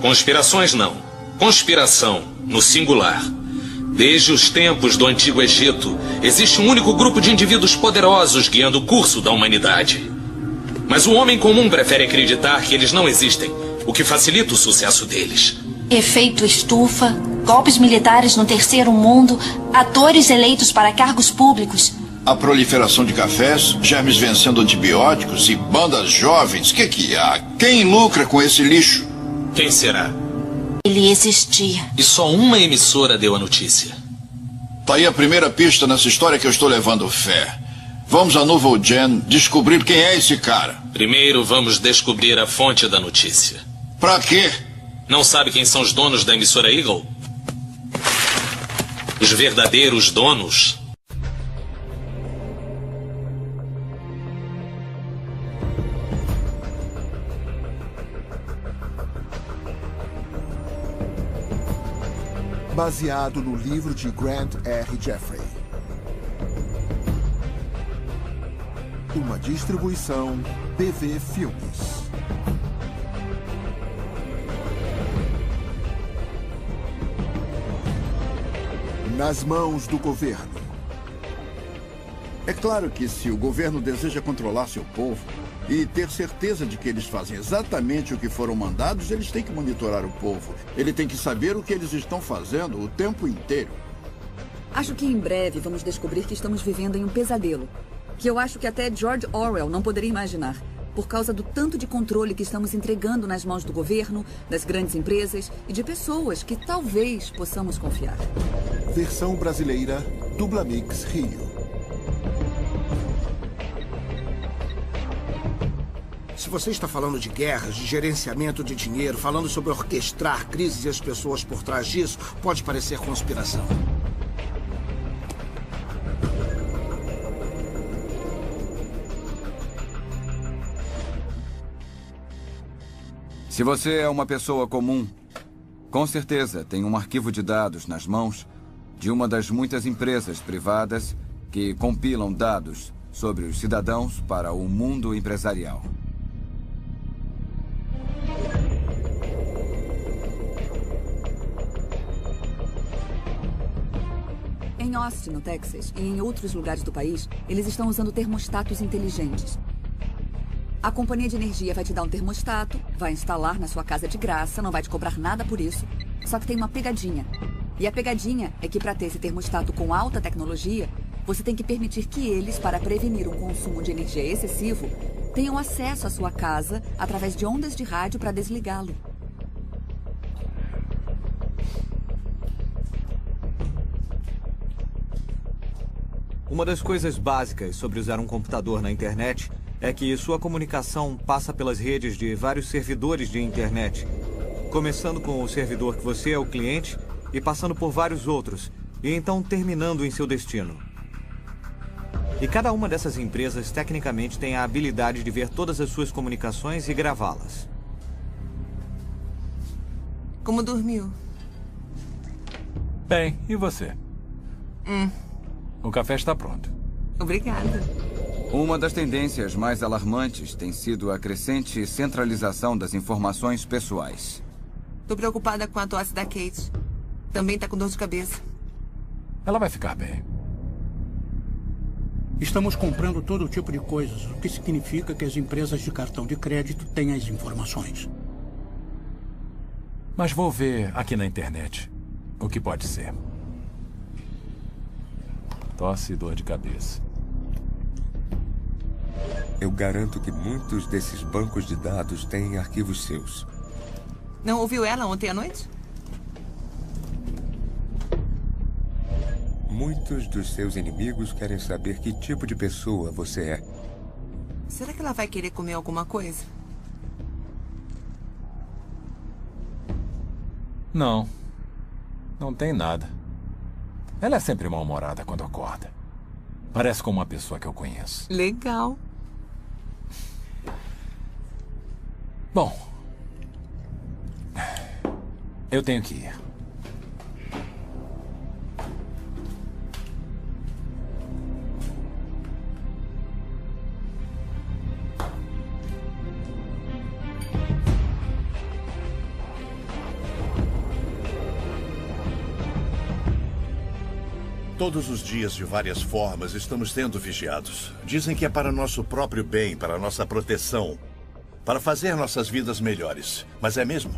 Conspirações não. Conspiração, no singular. Desde os tempos do Antigo Egito, existe um único grupo de indivíduos poderosos guiando o curso da humanidade. Mas o homem comum prefere acreditar que eles não existem, o que facilita o sucesso deles. Efeito estufa, golpes militares no terceiro mundo, atores eleitos para cargos públicos. A proliferação de cafés, germes vencendo antibióticos e bandas jovens. Que há? Quem lucra com esse lixo? Quem será? Ele existia. E só uma emissora deu a notícia. Tá aí a primeira pista nessa história que eu estou levando fé. Vamos a Nouvelle Gen descobrir quem é esse cara. Primeiro vamos descobrir a fonte da notícia. Pra quê? Não sabe quem são os donos da emissora Eagle? Os verdadeiros donos? Baseado no livro de Grant R. Jeffrey. Uma distribuição BV Filmes. Nas mãos do governo. É claro que se o governo deseja controlar seu povo e ter certeza de que eles fazem exatamente o que foram mandados, eles têm que monitorar o povo. Ele tem que saber o que eles estão fazendo o tempo inteiro. Acho que em breve vamos descobrir que estamos vivendo em um pesadelo. Que eu acho que até George Orwell não poderia imaginar. Por causa do tanto de controle que estamos entregando nas mãos do governo, das grandes empresas e de pessoas que talvez possamos confiar. Versão brasileira, Dublamix Rio. Se você está falando de guerras, de gerenciamento de dinheiro, falando sobre orquestrar crises e as pessoas por trás disso, pode parecer conspiração. Se você é uma pessoa comum, com certeza tem um arquivo de dados nas mãos de uma das muitas empresas privadas que compilam dados sobre os cidadãos para o mundo empresarial. Em Austin, no Texas, e em outros lugares do país, eles estão usando termostatos inteligentes. A companhia de energia vai te dar um termostato, vai instalar na sua casa de graça, não vai te cobrar nada por isso. Só que tem uma pegadinha. E a pegadinha é que para ter esse termostato com alta tecnologia, você tem que permitir que eles, para prevenir um consumo de energia excessivo, tenham acesso à sua casa através de ondas de rádio para desligá-lo. Uma das coisas básicas sobre usar um computador na internet é que sua comunicação passa pelas redes de vários servidores de internet, começando com o servidor que você é o cliente e passando por vários outros, e então terminando em seu destino. E cada uma dessas empresas tecnicamente tem a habilidade de ver todas as suas comunicações e gravá-las. Como dormiu? Bem, e você? O café está pronto. Obrigada. Uma das tendências mais alarmantes tem sido a crescente centralização das informações pessoais. Tô preocupada com a tosse da Kate. Também tá com dor de cabeça. Ela vai ficar bem. Estamos comprando todo tipo de coisas, o que significa que as empresas de cartão de crédito têm as informações. Mas vou ver aqui na internet o que pode ser. Tosse e dor de cabeça. Eu garanto que muitos desses bancos de dados têm arquivos seus. Não ouviu ela ontem à noite? Muitos dos seus inimigos querem saber que tipo de pessoa você é. Será que ela vai querer comer alguma coisa? Não. Não tem nada. Ela é sempre mal-humorada quando acorda. Parece como uma pessoa que eu conheço. Legal. Bom, eu tenho que ir. Todos os dias, de várias formas, estamos sendo vigiados. Dizem que é para nosso próprio bem, para nossa proteção, para fazer nossas vidas melhores. Mas é mesmo?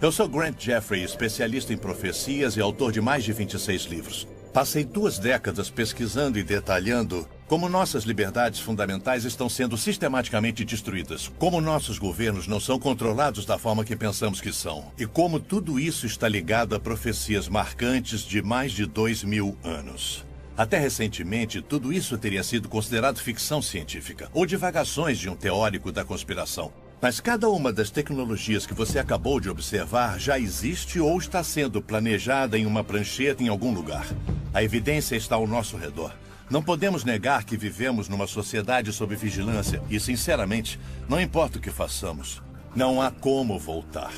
Eu sou Grant Jeffrey, especialista em profecias e autor de mais de 26 livros. Passei 2 décadas pesquisando e detalhando como nossas liberdades fundamentais estão sendo sistematicamente destruídas, como nossos governos não são controlados da forma que pensamos que são, e como tudo isso está ligado a profecias marcantes de mais de 2000 anos. Até recentemente, tudo isso teria sido considerado ficção científica, ou divagações de um teórico da conspiração. Mas cada uma das tecnologias que você acabou de observar já existe ou está sendo planejada em uma prancheta em algum lugar. A evidência está ao nosso redor. Não podemos negar que vivemos numa sociedade sob vigilância e, sinceramente, não importa o que façamos, não há como voltar.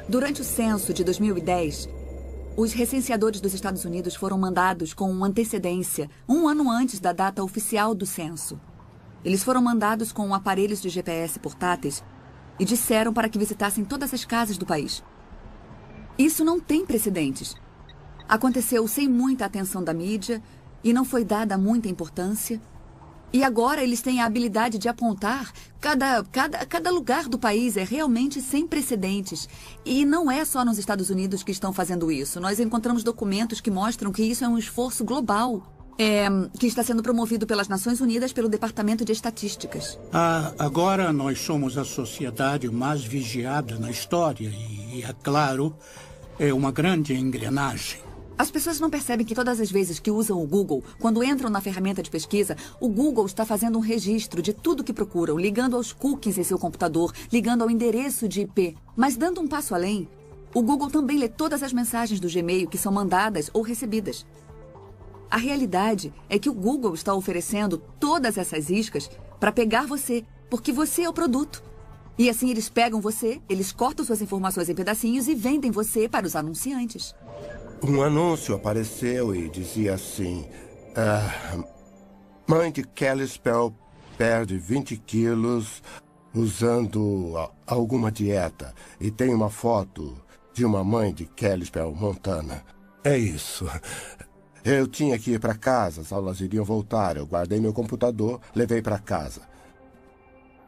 Durante o censo de 2010, os recenseadores dos Estados Unidos foram mandados com antecedência, 1 ano antes da data oficial do censo. Eles foram mandados com aparelhos de GPS portáteis e disseram para que visitassem todas as casas do país. Isso não tem precedentes. Aconteceu sem muita atenção da mídia e não foi dada muita importância. E agora eles têm a habilidade de apontar cada lugar do país. É realmente sem precedentes. E não é só nos Estados Unidos que estão fazendo isso. Nós encontramos documentos que mostram que isso é um esforço global. Que está sendo promovido pelas Nações Unidas pelo Departamento de Estatísticas. Agora nós somos a sociedade mais vigiada na história e, é claro, é uma grande engrenagem. As pessoas não percebem que todas as vezes que usam o Google, quando entram na ferramenta de pesquisa, o Google está fazendo um registro de tudo que procuram, ligando aos cookies em seu computador, ligando ao endereço de IP. Mas dando um passo além, o Google também lê todas as mensagens do Gmail que são mandadas ou recebidas. A realidade é que o Google está oferecendo todas essas iscas para pegar você, porque você é o produto. E assim eles pegam você, eles cortam suas informações em pedacinhos e vendem você para os anunciantes. Um anúncio apareceu e dizia assim: mãe de Kelly Spell perde 20 quilos usando alguma dieta. E tem uma foto de uma mãe de Kelly Spell, Montana. É isso. Eu tinha que ir para casa, as aulas iriam voltar. Eu guardei meu computador, levei para casa.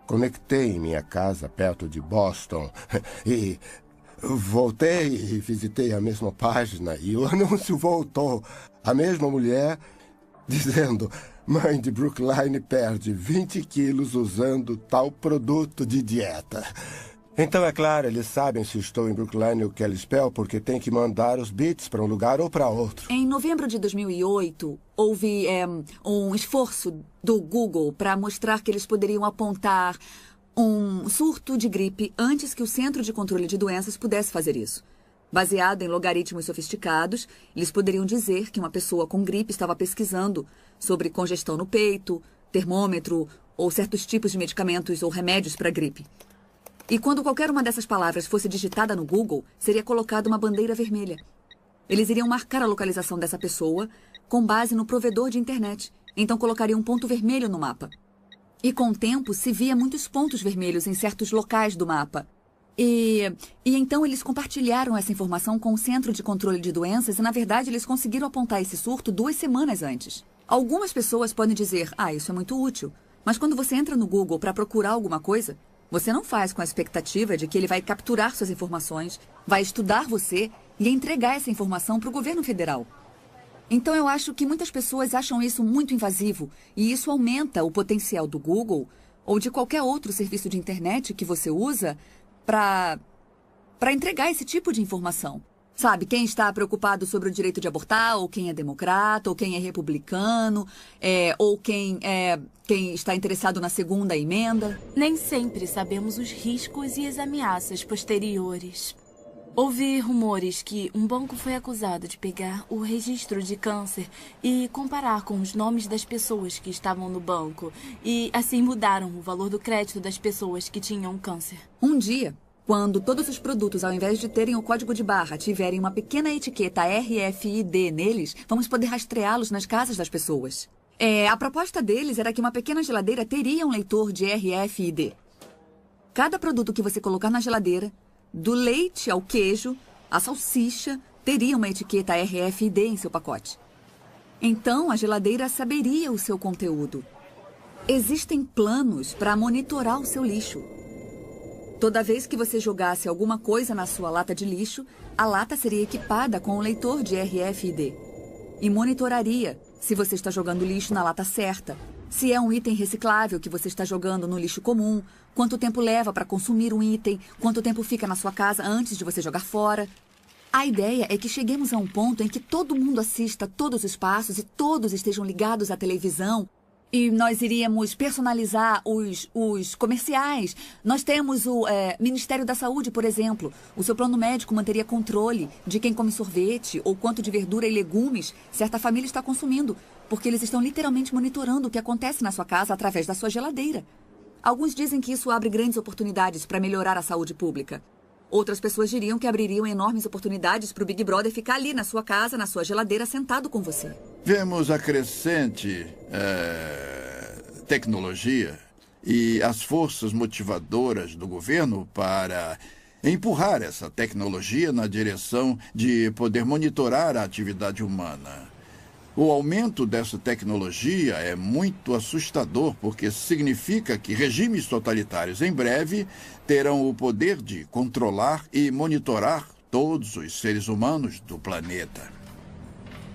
Conectei em minha casa, perto de Boston, e voltei e visitei a mesma página. E o anúncio voltou. A mesma mulher dizendo: mãe de Brookline perde 20 quilos usando tal produto de dieta. Então, é claro, eles sabem se estou em Brookline ou Kalispell, porque tem que mandar os bits para um lugar ou para outro. Em novembro de 2008, houve um esforço do Google para mostrar que eles poderiam apontar um surto de gripe antes que o Centro de Controle de Doenças pudesse fazer isso. Baseado em logaritmos sofisticados, eles poderiam dizer que uma pessoa com gripe estava pesquisando sobre congestão no peito, termômetro ou certos tipos de medicamentos ou remédios para gripe. E quando qualquer uma dessas palavras fosse digitada no Google, seria colocada uma bandeira vermelha. Eles iriam marcar a localização dessa pessoa com base no provedor de internet. Então colocariam um ponto vermelho no mapa. E com o tempo se via muitos pontos vermelhos em certos locais do mapa. E então eles compartilharam essa informação com o Centro de Controle de Doenças e, na verdade, eles conseguiram apontar esse surto 2 semanas antes. Algumas pessoas podem dizer: isso é muito útil. Mas quando você entra no Google para procurar alguma coisa, você não faz com a expectativa de que ele vai capturar suas informações, vai estudar você e entregar essa informação para o governo federal. Então eu acho que muitas pessoas acham isso muito invasivo e isso aumenta o potencial do Google ou de qualquer outro serviço de internet que você usa para entregar esse tipo de informação. Sabe, quem está preocupado sobre o direito de abortar, ou quem é democrata, ou quem é republicano, ou quem está interessado na segunda emenda. Nem sempre sabemos os riscos e as ameaças posteriores. Ouvi rumores que um banco foi acusado de pegar o registro de câncer e comparar com os nomes das pessoas que estavam no banco. E assim mudaram o valor do crédito das pessoas que tinham câncer. Um dia, quando todos os produtos, ao invés de terem o código de barra, tiverem uma pequena etiqueta RFID neles, vamos poder rastreá-los nas casas das pessoas. A proposta deles era que uma pequena geladeira teria um leitor de RFID. Cada produto que você colocar na geladeira, do leite ao queijo, a salsicha, teria uma etiqueta RFID em seu pacote. Então a geladeira saberia o seu conteúdo. Existem planos para monitorar o seu lixo. Toda vez que você jogasse alguma coisa na sua lata de lixo, a lata seria equipada com um leitor de RFID e monitoraria se você está jogando lixo na lata certa, se é um item reciclável que você está jogando no lixo comum, quanto tempo leva para consumir um item, quanto tempo fica na sua casa antes de você jogar fora. A ideia é que cheguemos a um ponto em que todo mundo assista todos os passos e todos estejam ligados à televisão. E nós iríamos personalizar os comerciais. Nós temos o Ministério da Saúde, por exemplo. O seu plano médico manteria controle de quem come sorvete ou quanto de verdura e legumes certa família está consumindo, porque eles estão literalmente monitorando o que acontece na sua casa através da sua geladeira. Alguns dizem que isso abre grandes oportunidades para melhorar a saúde pública. Outras pessoas diriam que abririam enormes oportunidades para o Big Brother ficar ali na sua casa, na sua geladeira, sentado com você. Vemos a crescente tecnologia e as forças motivadoras do governo para empurrar essa tecnologia na direção de poder monitorar a atividade humana. O aumento dessa tecnologia é muito assustador, porque significa que regimes totalitários em breve terão o poder de controlar e monitorar todos os seres humanos do planeta.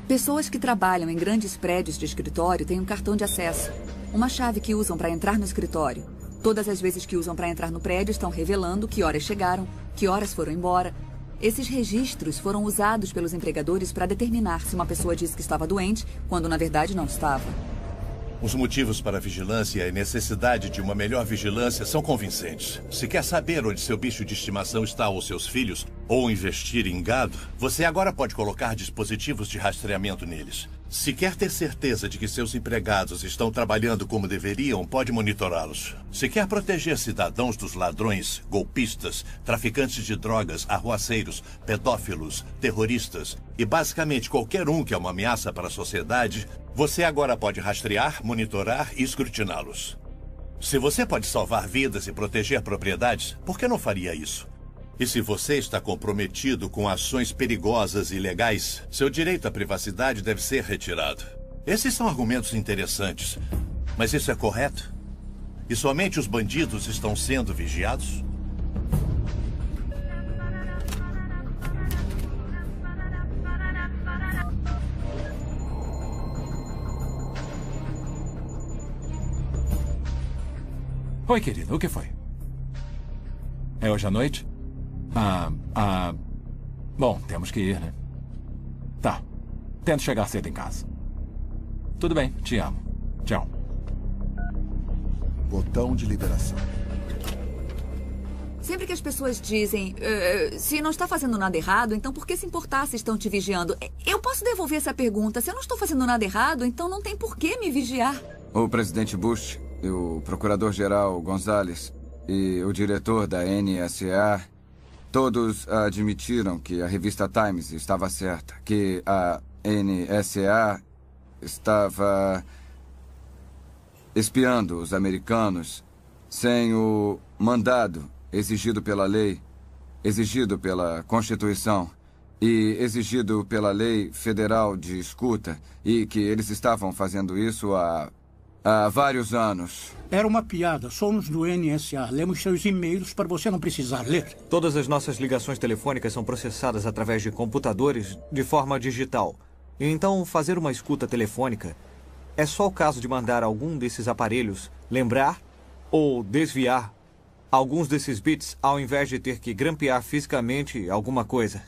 Pessoas que trabalham em grandes prédios de escritório têm um cartão de acesso, uma chave que usam para entrar no escritório. Todas as vezes que usam para entrar no prédio estão revelando que horas chegaram, que horas foram embora. Esses registros foram usados pelos empregadores para determinar se uma pessoa disse que estava doente, quando na verdade não estava. Os motivos para a vigilância e a necessidade de uma melhor vigilância são convincentes. Se quer saber onde seu bicho de estimação está ou seus filhos, ou investir em gado, você agora pode colocar dispositivos de rastreamento neles. Se quer ter certeza de que seus empregados estão trabalhando como deveriam, pode monitorá-los. Se quer proteger cidadãos dos ladrões, golpistas, traficantes de drogas, arruaceiros, pedófilos, terroristas e basicamente qualquer um que é uma ameaça para a sociedade, você agora pode rastrear, monitorar e escrutiná-los. Se você pode salvar vidas e proteger propriedades, por que não faria isso? E se você está comprometido com ações perigosas e ilegais, seu direito à privacidade deve ser retirado. Esses são argumentos interessantes, mas isso é correto? E somente os bandidos estão sendo vigiados? Oi, querido, o que foi? É hoje à noite? Bom, temos que ir, né? Tá. Tento chegar cedo em casa. Tudo bem, te amo. Tchau. Botão de liberação. Sempre que as pessoas dizem, se não está fazendo nada errado, então por que se importar se estão te vigiando? Eu posso devolver essa pergunta. Se eu não estou fazendo nada errado, então não tem por que me vigiar. O presidente Bush, e o procurador-geral Gonzales e o diretor da NSA, todos admitiram que a revista Times estava certa, que a NSA estava espiando os americanos sem o mandado exigido pela lei, exigido pela Constituição e exigido pela lei federal de escuta, e que eles estavam fazendo isso há vários anos. Era uma piada. Somos do NSA. Lemos seus e-mails para você não precisar ler. Todas as nossas ligações telefônicas são processadas através de computadores de forma digital. E então, fazer uma escuta telefônica é só o caso de mandar algum desses aparelhos lembrar ou desviar alguns desses bits ao invés de ter que grampear fisicamente alguma coisa.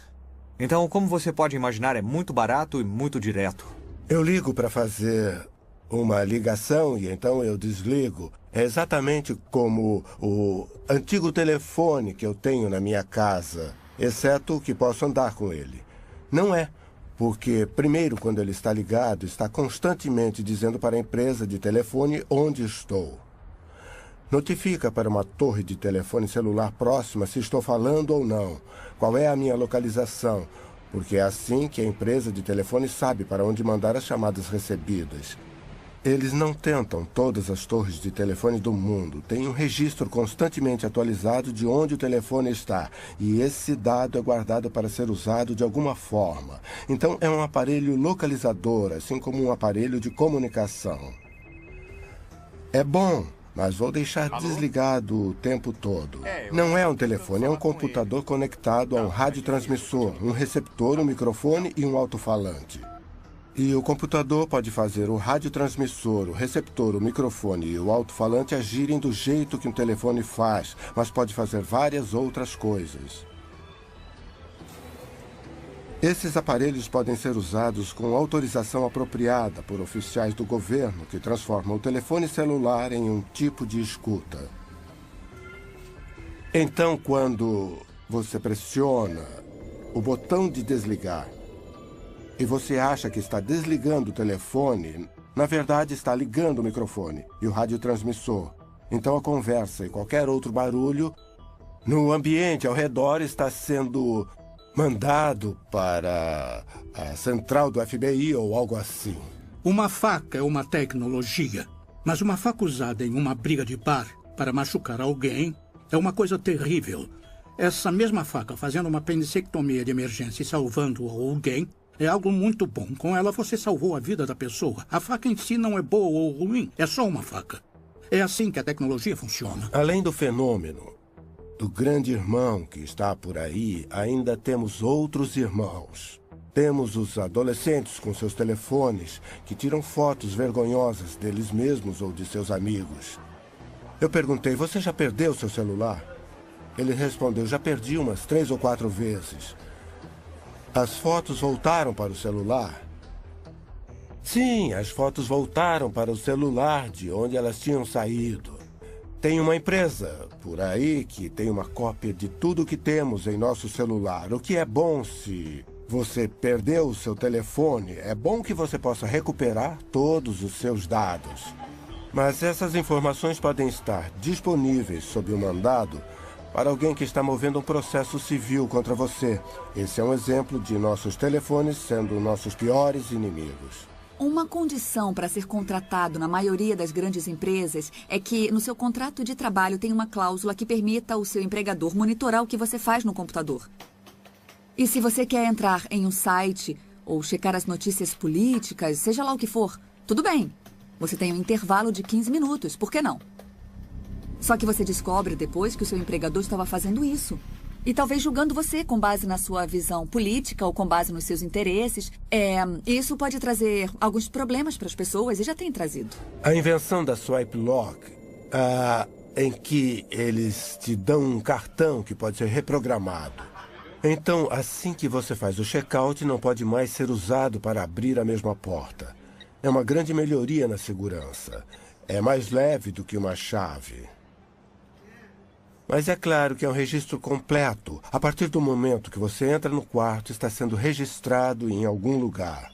Então, como você pode imaginar, é muito barato e muito direto. Eu ligo para fazer uma ligação e então eu desligo. É exatamente como o antigo telefone que eu tenho na minha casa, exceto que posso andar com ele. Não é, porque primeiro, quando ele está ligado, está constantemente dizendo para a empresa de telefone onde estou. Notifica para uma torre de telefone celular próxima se estou falando ou não, qual é a minha localização, porque é assim que a empresa de telefone sabe para onde mandar as chamadas recebidas. Eles não tentam todas as torres de telefone do mundo. Tem um registro constantemente atualizado de onde o telefone está. E esse dado é guardado para ser usado de alguma forma. Então é um aparelho localizador, assim como um aparelho de comunicação. É bom, mas vou deixar desligado o tempo todo. Não é um telefone, é um computador conectado a um radiotransmissor, um receptor, um microfone e um alto-falante. E o computador pode fazer o radiotransmissor, o receptor, o microfone e o alto-falante agirem do jeito que um telefone faz, mas pode fazer várias outras coisas. Esses aparelhos podem ser usados com autorização apropriada por oficiais do governo que transformam o telefone celular em um tipo de escuta. Então, quando você pressiona o botão de desligar e você acha que está desligando o telefone, na verdade está ligando o microfone e o radiotransmissor. Então a conversa e qualquer outro barulho no ambiente ao redor está sendo mandado para a central do FBI ou algo assim. Uma faca é uma tecnologia, mas uma faca usada em uma briga de bar para machucar alguém é uma coisa terrível. Essa mesma faca fazendo uma apendicectomia de emergência e salvando alguém é algo muito bom. Com ela você salvou a vida da pessoa. A faca em si não é boa ou ruim, é só uma faca. É assim que a tecnologia funciona. Além do fenômeno do grande irmão que está por aí, ainda temos outros irmãos. Temos os adolescentes com seus telefones que tiram fotos vergonhosas deles mesmos ou de seus amigos. Eu perguntei, você já perdeu seu celular? Ele respondeu, já perdi umas 3 ou 4 vezes. As fotos voltaram para o celular? Sim, as fotos voltaram para o celular de onde elas tinham saído. Tem uma empresa por aí que tem uma cópia de tudo que temos em nosso celular. O que é bom se você perdeu o seu telefone, é bom que você possa recuperar todos os seus dados. Mas essas informações podem estar disponíveis sob o mandado para alguém que está movendo um processo civil contra você. Esse é um exemplo de nossos telefones sendo nossos piores inimigos. Uma condição para ser contratado na maioria das grandes empresas é que no seu contrato de trabalho tem uma cláusula que permita ao seu empregador monitorar o que você faz no computador. E se você quer entrar em um site ou checar as notícias políticas, seja lá o que for, tudo bem. Você tem um intervalo de 15 minutos, por que não? Só que você descobre depois que o seu empregador estava fazendo isso. E talvez julgando você com base na sua visão política ou com base nos seus interesses. Isso pode trazer alguns problemas para as pessoas e já tem trazido. A invenção da Swipe Lock, em que eles te dão um cartão que pode ser reprogramado. Então, assim que você faz o check-out, não pode mais ser usado para abrir a mesma porta. É uma grande melhoria na segurança. É mais leve do que uma chave. Mas é claro que é um registro completo. A partir do momento que você entra no quarto, está sendo registrado em algum lugar.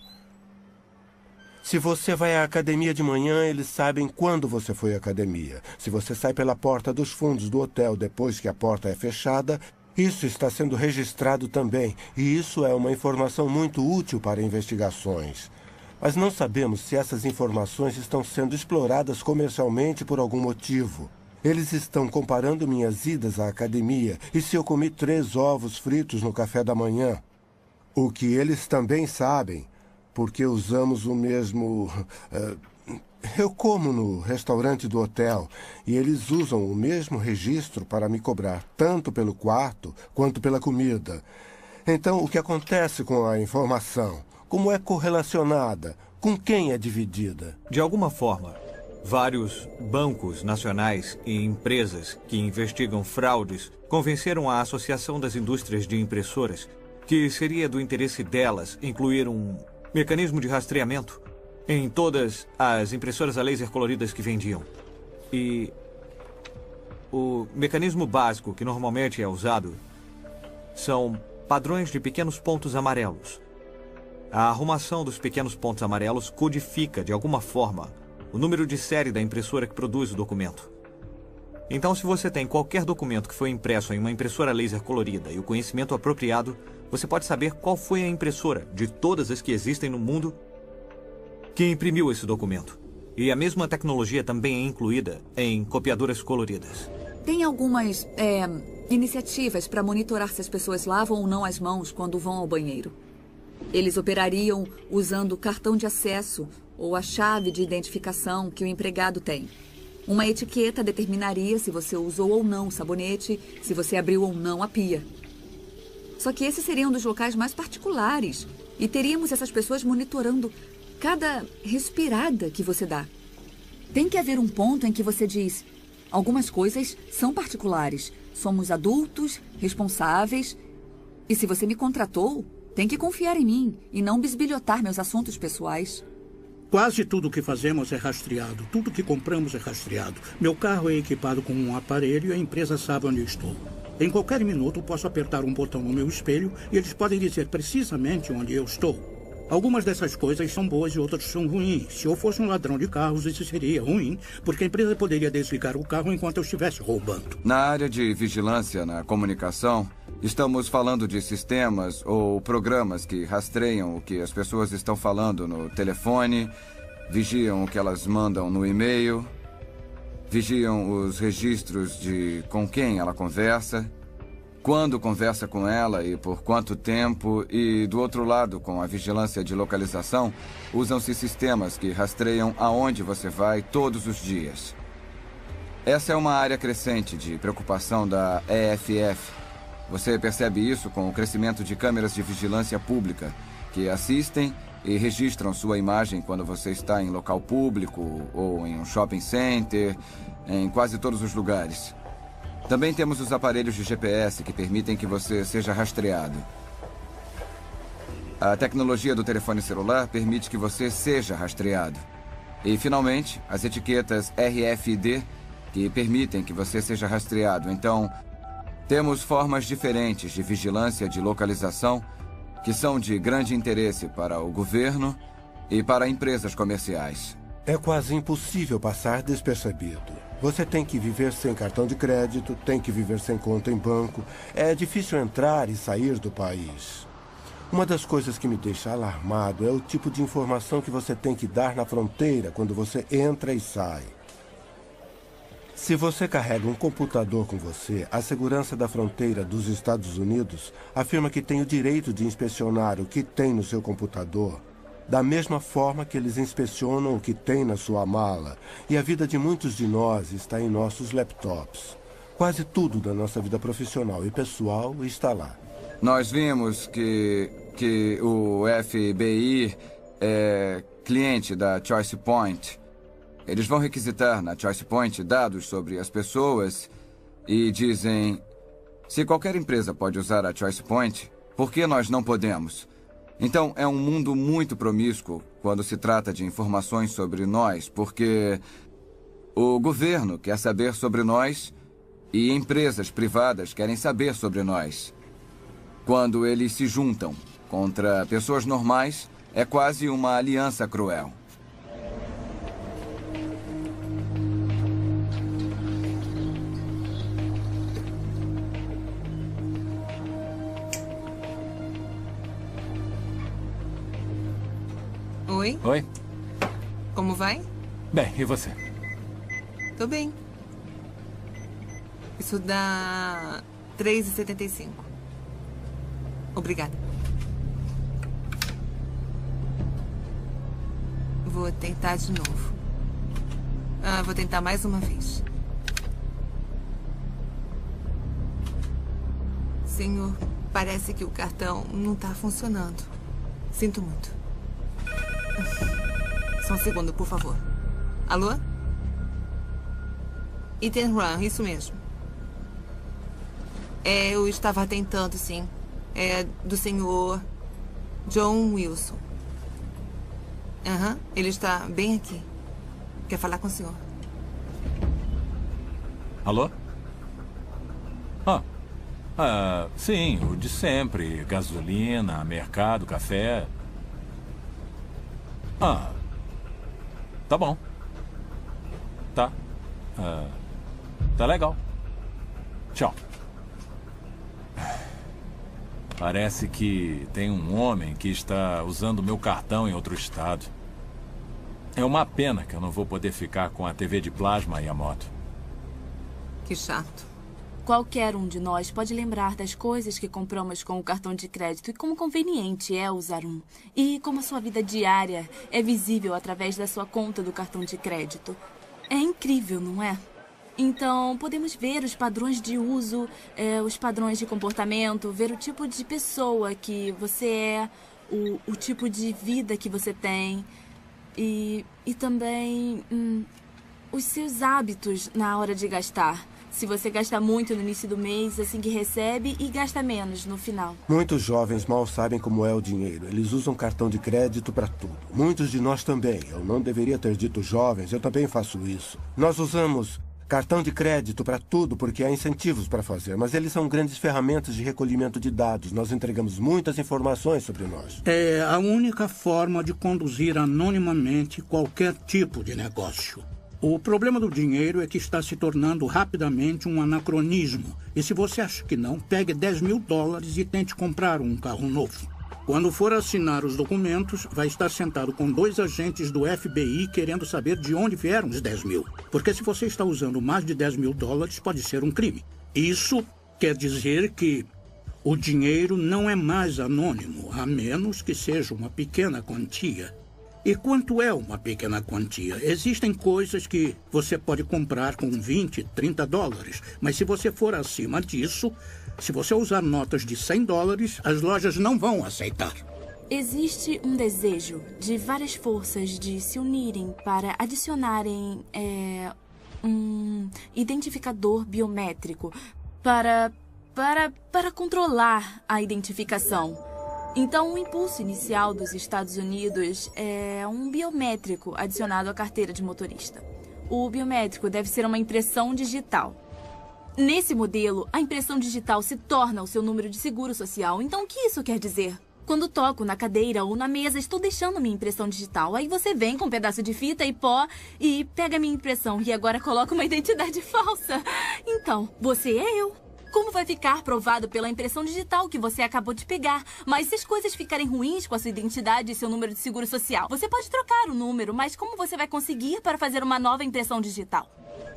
Se você vai à academia de manhã, eles sabem quando você foi à academia. Se você sai pela porta dos fundos do hotel depois que a porta é fechada, isso está sendo registrado também. E isso é uma informação muito útil para investigações. Mas não sabemos se essas informações estão sendo exploradas comercialmente por algum motivo. Eles estão comparando minhas idas à academia e se eu comi 3 ovos fritos no café da manhã. O que eles também sabem, porque usamos o mesmo... eu como no restaurante do hotel e eles usam o mesmo registro para me cobrar tanto pelo quarto quanto pela comida. Então, o que acontece com a informação? Como é correlacionada? Com quem é dividida? De alguma forma, vários bancos nacionais e empresas que investigam fraudes convenceram a Associação das Indústrias de Impressoras que seria do interesse delas incluir um mecanismo de rastreamento em todas as impressoras a laser coloridas que vendiam. E o mecanismo básico que normalmente é usado são padrões de pequenos pontos amarelos. A arrumação dos pequenos pontos amarelos codifica, de alguma forma, o número de série da impressora que produz o documento. Então, se você tem qualquer documento que foi impresso em uma impressora laser colorida e o conhecimento apropriado, você pode saber qual foi a impressora, de todas as que existem no mundo, que imprimiu esse documento. E a mesma tecnologia também é incluída em copiadoras coloridas. Tem algumas iniciativas para monitorar se as pessoas lavam ou não as mãos quando vão ao banheiro. Eles operariam usando o cartão de acesso ou a chave de identificação que o empregado tem. Uma etiqueta determinaria se você usou ou não o sabonete, se você abriu ou não a pia. Só que esse seria um dos locais mais particulares e teríamos essas pessoas monitorando cada respirada que você dá. Tem que haver um ponto em que você diz: algumas coisas são particulares, somos adultos, responsáveis, e se você me contratou, tem que confiar em mim e não bisbilhotar meus assuntos pessoais. Quase tudo que fazemos é rastreado. Tudo que compramos é rastreado. Meu carro é equipado com um aparelho e a empresa sabe onde eu estou. Em qualquer minuto, posso apertar um botão no meu espelho e eles podem dizer precisamente onde eu estou. Algumas dessas coisas são boas e outras são ruins. Se eu fosse um ladrão de carros, isso seria ruim, porque a empresa poderia desligar o carro enquanto eu estivesse roubando. Na área de vigilância na comunicação, estamos falando de sistemas ou programas que rastreiam o que as pessoas estão falando no telefone, vigiam o que elas mandam no e-mail, vigiam os registros de com quem ela conversa, quando conversa com ela e por quanto tempo, e do outro lado, com a vigilância de localização, usam-se sistemas que rastreiam aonde você vai todos os dias. Essa é uma área crescente de preocupação da EFF. Você percebe isso com o crescimento de câmeras de vigilância pública, que assistem e registram sua imagem quando você está em local público ou em um shopping center, em quase todos os lugares. Também temos os aparelhos de GPS que permitem que você seja rastreado. A tecnologia do telefone celular permite que você seja rastreado. E, finalmente, as etiquetas RFID que permitem que você seja rastreado. Então, temos formas diferentes de vigilância de localização que são de grande interesse para o governo e para empresas comerciais. É quase impossível passar despercebido. Você tem que viver sem cartão de crédito, tem que viver sem conta em banco. É difícil entrar e sair do país. Uma das coisas que me deixa alarmado é o tipo de informação que você tem que dar na fronteira quando você entra e sai. Se você carrega um computador com você, a segurança da fronteira dos Estados Unidos afirma que tem o direito de inspecionar o que tem no seu computador, da mesma forma que eles inspecionam o que tem na sua mala. E a vida de muitos de nós está em nossos laptops. Quase tudo da nossa vida profissional e pessoal está lá. Nós vimos que o FBI é cliente da Choice Point. Eles vão requisitar na Choice Point dados sobre as pessoas e dizem: se qualquer empresa pode usar a Choice Point, por que nós não podemos? Então, é um mundo muito promíscuo quando se trata de informações sobre nós, porque o governo quer saber sobre nós e empresas privadas querem saber sobre nós. Quando eles se juntam contra pessoas normais, é quase uma aliança cruel. Oi? Oi? Como vai? Bem, e você? Tô bem. Isso dá 3,75. Obrigada. Vou tentar de novo. Vou tentar mais uma vez. Senhor, parece que o cartão não tá funcionando. Sinto muito. Só um segundo, por favor. Alô? Ethan Run, isso mesmo. Eu estava tentando, sim. É do senhor John Wilson. Ele está bem aqui. Quer falar com o senhor? Alô? Sim, o de sempre. Gasolina, mercado, café. Tá bom. Tá. Tá legal. Tchau. Parece que tem um homem que está usando meu cartão em outro estado. É uma pena que eu não vou poder ficar com a TV de plasma e a moto. Que chato. Qualquer um de nós pode lembrar das coisas que compramos com o cartão de crédito e como conveniente é usar um. E como a sua vida diária é visível através da sua conta do cartão de crédito. É incrível, não é? Então, podemos ver os padrões de uso, os padrões de comportamento, ver o tipo de pessoa que você é, o tipo de vida que você tem e também os seus hábitos na hora de gastar. Se você gasta muito no início do mês, assim que recebe, e gasta menos no final. Muitos jovens mal sabem como é o dinheiro. Eles usam cartão de crédito para tudo. Muitos de nós também. Eu não deveria ter dito jovens, eu também faço isso. Nós usamos cartão de crédito para tudo porque há incentivos para fazer, mas eles são grandes ferramentas de recolhimento de dados. Nós entregamos muitas informações sobre nós. É a única forma de conduzir anonimamente qualquer tipo de negócio. O problema do dinheiro é que está se tornando rapidamente um anacronismo. E se você acha que não, pegue $10.000 e tente comprar um carro novo. Quando for assinar os documentos, vai estar sentado com 2 agentes do FBI querendo saber de onde vieram os 10 mil. Porque se você está usando mais de $10.000, pode ser um crime. Isso quer dizer que o dinheiro não é mais anônimo, a menos que seja uma pequena quantia. E quanto é uma pequena quantia? Existem coisas que você pode comprar com $20, $30, mas se você for acima disso, se você usar notas de $100, as lojas não vão aceitar. Existe um desejo de várias forças de se unirem para adicionarem um identificador biométrico para controlar a identificação. Então, o impulso inicial dos Estados Unidos é um biométrico adicionado à carteira de motorista. O biométrico deve ser uma impressão digital. Nesse modelo, a impressão digital se torna o seu número de seguro social. Então, o que isso quer dizer? Quando toco na cadeira ou na mesa, estou deixando minha impressão digital. Aí você vem com um pedaço de fita e pó e pega a minha impressão e agora coloca uma identidade falsa. Então, você é eu. Como vai ficar provado pela impressão digital que você acabou de pegar? Mas se as coisas ficarem ruins com a sua identidade e seu número de seguro social, você pode trocar o número, mas como você vai conseguir para fazer uma nova impressão digital?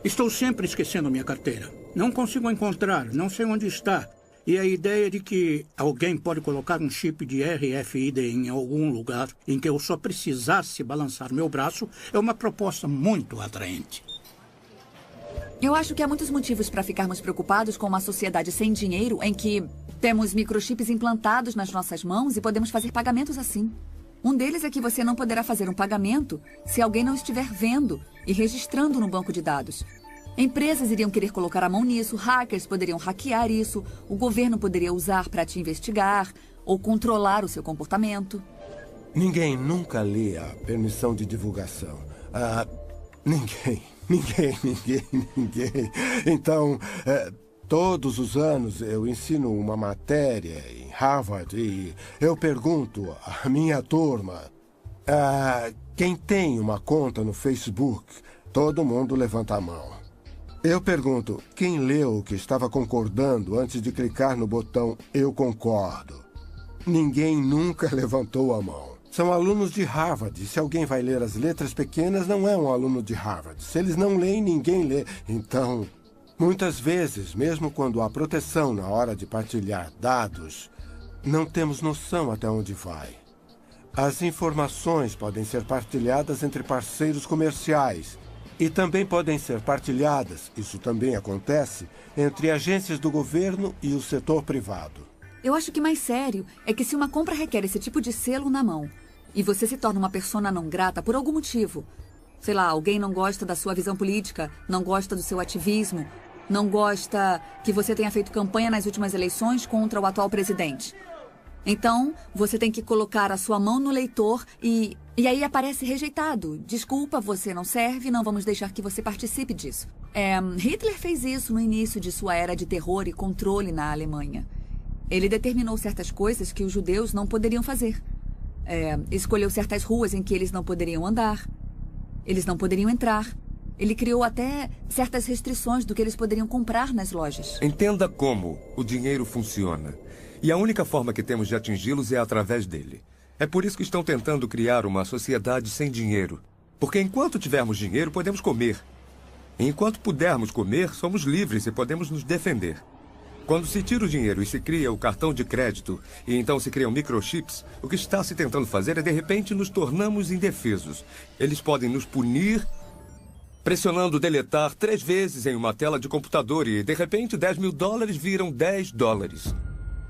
Estou sempre esquecendo minha carteira. Não consigo encontrar, não sei onde está. E a ideia de que alguém pode colocar um chip de RFID em algum lugar em que eu só precisasse balançar meu braço é uma proposta muito atraente. Eu acho que há muitos motivos para ficarmos preocupados com uma sociedade sem dinheiro em que temos microchips implantados nas nossas mãos e podemos fazer pagamentos assim. Um deles é que você não poderá fazer um pagamento se alguém não estiver vendo e registrando no banco de dados. Empresas iriam querer colocar a mão nisso, hackers poderiam hackear isso, o governo poderia usar para te investigar ou controlar o seu comportamento. Ninguém nunca lê a permissão de divulgação. Ninguém. Então, todos os anos eu ensino uma matéria em Harvard e eu pergunto à minha turma, quem tem uma conta no Facebook? Todo mundo levanta a mão. Eu pergunto, quem leu o que estava concordando antes de clicar no botão Eu concordo? Ninguém nunca levantou a mão. São alunos de Harvard. Se alguém vai ler as letras pequenas, não é um aluno de Harvard. Se eles não leem, ninguém lê. Então, muitas vezes, mesmo quando há proteção na hora de partilhar dados, não temos noção até onde vai. As informações podem ser partilhadas entre parceiros comerciais e também podem ser partilhadas, isso também acontece, entre agências do governo e o setor privado. Eu acho que mais sério é que se uma compra requer esse tipo de selo na mão e você se torna uma persona não grata por algum motivo, sei lá, alguém não gosta da sua visão política, não gosta do seu ativismo, não gosta que você tenha feito campanha nas últimas eleições contra o atual presidente. Então, você tem que colocar a sua mão no leitor e aí aparece rejeitado. Desculpa, você não serve, não vamos deixar que você participe disso. Hitler fez isso no início de sua era de terror e controle na Alemanha. Ele determinou certas coisas que os judeus não poderiam fazer. Escolheu certas ruas em que eles não poderiam andar. Eles não poderiam entrar. Ele criou até certas restrições do que eles poderiam comprar nas lojas. Entenda como o dinheiro funciona. E a única forma que temos de atingi-los é através dele. É por isso que estão tentando criar uma sociedade sem dinheiro. Porque enquanto tivermos dinheiro, podemos comer. E enquanto pudermos comer, somos livres e podemos nos defender. Quando se tira o dinheiro e se cria o cartão de crédito, e então se criam microchips, o que está se tentando fazer é, de repente, nos tornamos indefesos. Eles podem nos punir pressionando deletar 3 vezes em uma tela de computador e, de repente, $10.000 viram $10.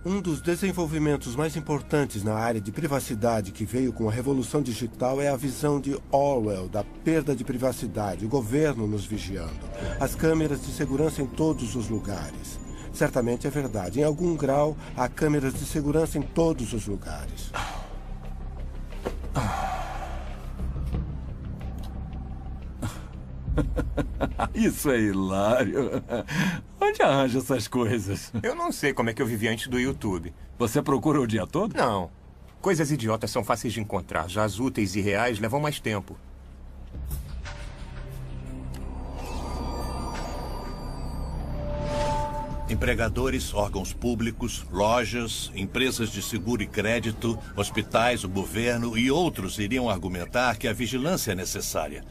Um dos desenvolvimentos mais importantes na área de privacidade que veio com a revolução digital é a visão de Orwell da perda de privacidade, o governo nos vigiando, as câmeras de segurança em todos os lugares. Certamente é verdade. Em algum grau, há câmeras de segurança em todos os lugares. Isso é hilário. Onde arranja essas coisas? Eu não sei como é que eu vivi antes do YouTube. Você procura o dia todo? Não. Coisas idiotas são fáceis de encontrar. Já as úteis e reais levam mais tempo. Empregadores, órgãos públicos, lojas, empresas de seguro e crédito, hospitais, o governo e outros iriam argumentar que a vigilância é necessária.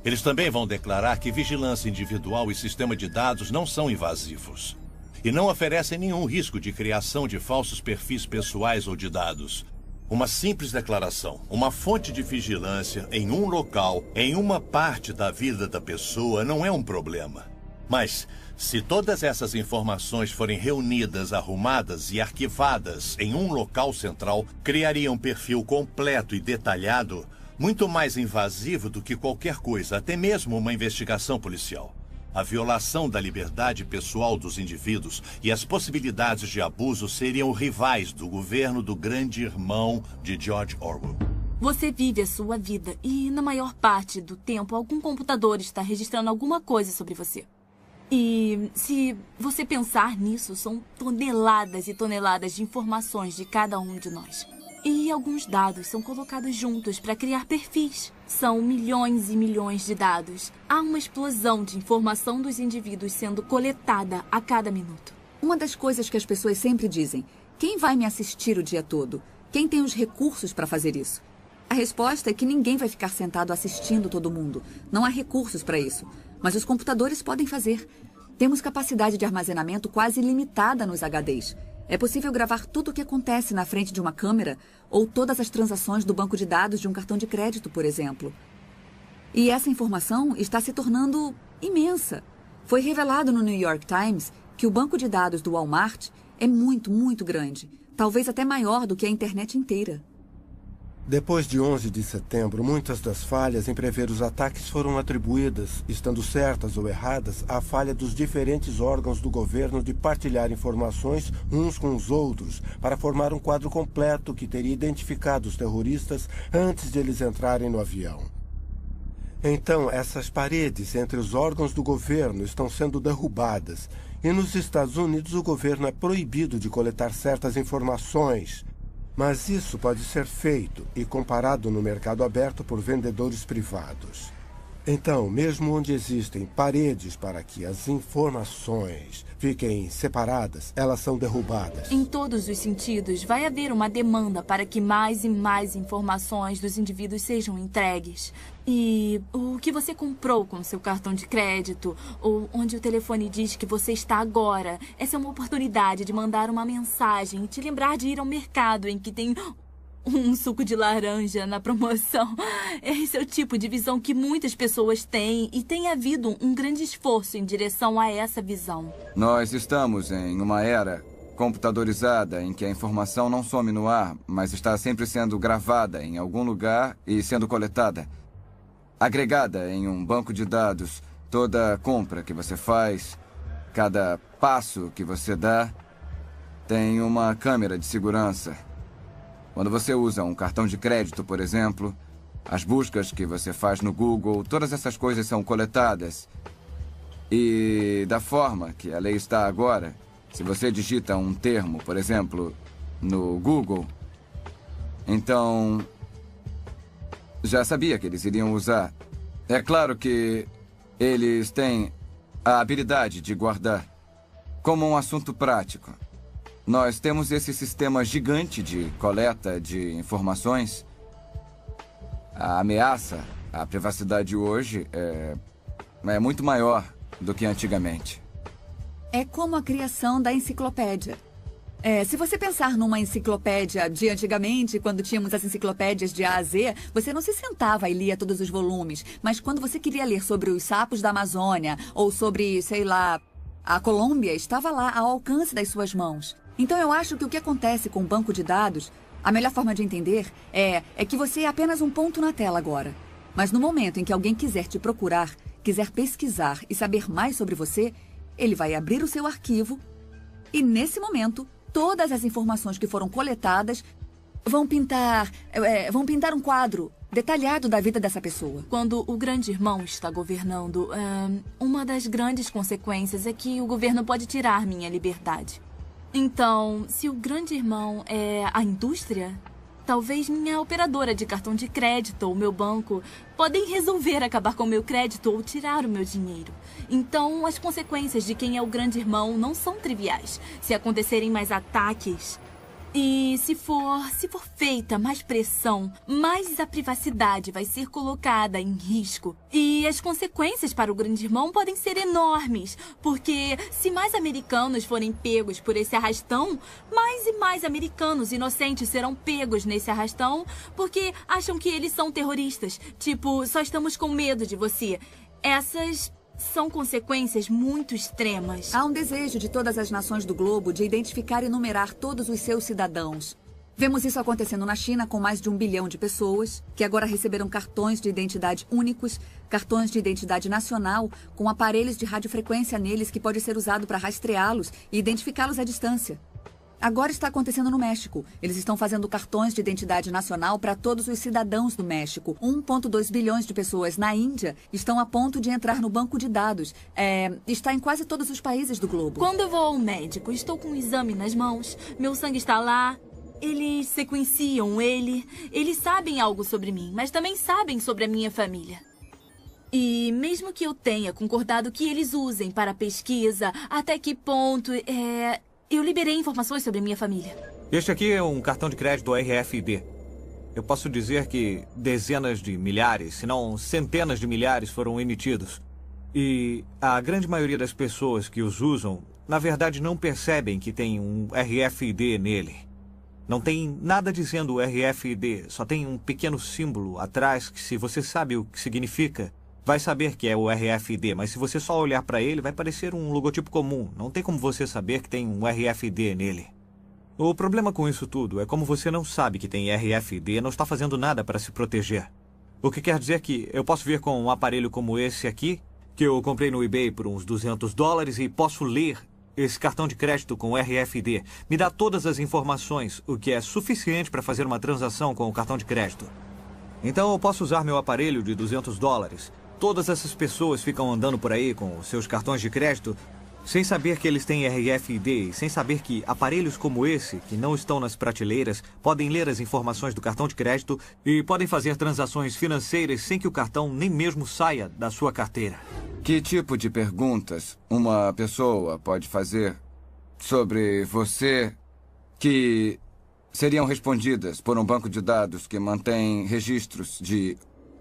Eles também vão declarar que vigilância individual e sistema de dados não são invasivos. E não oferecem nenhum risco de criação de falsos perfis pessoais ou de dados. Uma simples declaração, uma fonte de vigilância em um local, em uma parte da vida da pessoa, não é um problema. Mas, se todas essas informações forem reunidas, arrumadas e arquivadas em um local central, criaria um perfil completo e detalhado, muito mais invasivo do que qualquer coisa, até mesmo uma investigação policial. A violação da liberdade pessoal dos indivíduos e as possibilidades de abuso seriam rivais do governo do grande irmão de George Orwell. Você vive a sua vida e, na maior parte do tempo, algum computador está registrando alguma coisa sobre você. E se você pensar nisso, são toneladas e toneladas de informações de cada um de nós. E alguns dados são colocados juntos para criar perfis. São milhões e milhões de dados. Há uma explosão de informação dos indivíduos sendo coletada a cada minuto. Uma das coisas que as pessoas sempre dizem: quem vai me assistir o dia todo? Quem tem os recursos para fazer isso? A resposta é que ninguém vai ficar sentado assistindo todo mundo. Não há recursos para isso. Mas os computadores podem fazer. Temos capacidade de armazenamento quase ilimitada nos HDs. É possível gravar tudo o que acontece na frente de uma câmera ou todas as transações do banco de dados de um cartão de crédito, por exemplo. E essa informação está se tornando imensa. Foi revelado no New York Times que o banco de dados do Walmart é muito, muito grande. Talvez até maior do que a internet inteira. Depois de 11 de setembro, muitas das falhas em prever os ataques foram atribuídas, estando certas ou erradas, à falha dos diferentes órgãos do governo de partilhar informações uns com os outros para formar um quadro completo que teria identificado os terroristas antes de eles entrarem no avião. Então, essas paredes entre os órgãos do governo estão sendo derrubadas e nos Estados Unidos o governo é proibido de coletar certas informações. Mas isso pode ser feito e comparado no mercado aberto por vendedores privados. Então, mesmo onde existem paredes para que as informações fiquem separadas, elas são derrubadas. Em todos os sentidos, vai haver uma demanda para que mais e mais informações dos indivíduos sejam entregues. E o que você comprou com seu cartão de crédito, ou onde o telefone diz que você está agora, essa é uma oportunidade de mandar uma mensagem e te lembrar de ir ao mercado em que tem um suco de laranja na promoção. Esse é o tipo de visão que muitas pessoas têm e tem havido um grande esforço em direção a essa visão. Nós estamos em uma era computadorizada em que a informação não some no ar, mas está sempre sendo gravada em algum lugar e sendo coletada. Agregada em um banco de dados, toda compra que você faz, cada passo que você dá, tem uma câmera de segurança. Quando você usa um cartão de crédito, por exemplo, as buscas que você faz no Google, todas essas coisas são coletadas. E da forma que a lei está agora, se você digita um termo, por exemplo, no Google, então já sabia que eles iriam usar. É claro que eles têm a habilidade de guardar como um assunto prático. Nós temos esse sistema gigante de coleta de informações. A ameaça A privacidade hoje é muito maior do que antigamente. É como a criação da enciclopédia. Se você pensar numa enciclopédia de antigamente, quando tínhamos as enciclopédias de A a Z, você não se sentava e lia todos os volumes. Mas quando você queria ler sobre os sapos da Amazônia, ou sobre, sei lá, a Colômbia, estava lá ao alcance das suas mãos. Então eu acho que o que acontece com o banco de dados, a melhor forma de entender é que você é apenas um ponto na tela agora. Mas no momento em que alguém quiser te procurar, quiser pesquisar e saber mais sobre você, ele vai abrir o seu arquivo e, nesse momento, todas as informações que foram coletadas vão pintar um quadro detalhado da vida dessa pessoa. Quando o grande irmão está governando, uma das grandes consequências é que o governo pode tirar minha liberdade. Então, se o grande irmão é a indústria, talvez minha operadora de cartão de crédito ou meu banco podem resolver acabar com o meu crédito ou tirar o meu dinheiro. Então, as consequências de quem é o grande irmão não são triviais. Se acontecerem mais ataques e se for feita mais pressão, mais a privacidade vai ser colocada em risco. E as consequências para o grande irmão podem ser enormes, porque se mais americanos forem pegos por esse arrastão, mais e mais americanos inocentes serão pegos nesse arrastão porque acham que eles são terroristas. Tipo, só estamos com medo de você. Essas são consequências muito extremas. Há um desejo de todas as nações do globo de identificar e numerar todos os seus cidadãos. Vemos isso acontecendo na China com mais de 1 bilhão de pessoas, que agora receberam cartões de identidade únicos, cartões de identidade nacional, com aparelhos de radiofrequência neles que pode ser usado para rastreá-los e identificá-los à distância. Agora está acontecendo no México. Eles estão fazendo cartões de identidade nacional para todos os cidadãos do México. 1,2 bilhões de pessoas na Índia estão a ponto de entrar no banco de dados. Está em quase todos os países do globo. Quando eu vou ao médico, estou com um exame nas mãos, meu sangue está lá, eles sequenciam ele, eles sabem algo sobre mim, mas também sabem sobre a minha família. E mesmo que eu tenha concordado que eles usem para pesquisa, até que ponto eu liberei informações sobre minha família. Este aqui é um cartão de crédito RFID. Eu posso dizer que dezenas de milhares, se não centenas de milhares foram emitidos. E a grande maioria das pessoas que os usam, na verdade, não percebem que tem um RFID nele. Não tem nada dizendo RFID, só tem um pequeno símbolo atrás que, se você sabe o que significa, vai saber que é o RFID, mas se você só olhar para ele, vai parecer um logotipo comum. Não tem como você saber que tem um RFID nele. O problema com isso tudo é como você não sabe que tem RFID e não está fazendo nada para se proteger. O que quer dizer que eu posso vir com um aparelho como esse aqui, que eu comprei no eBay por uns $200 e posso ler esse cartão de crédito com RFID. Me dá todas as informações, o que é suficiente para fazer uma transação com o cartão de crédito. Então eu posso usar meu aparelho de $200. Todas essas pessoas ficam andando por aí com os seus cartões de crédito sem saber que eles têm RFID, sem saber que aparelhos como esse, que não estão nas prateleiras, podem ler as informações do cartão de crédito e podem fazer transações financeiras sem que o cartão nem mesmo saia da sua carteira. Que tipo de perguntas uma pessoa pode fazer sobre você que seriam respondidas por um banco de dados que mantém registros de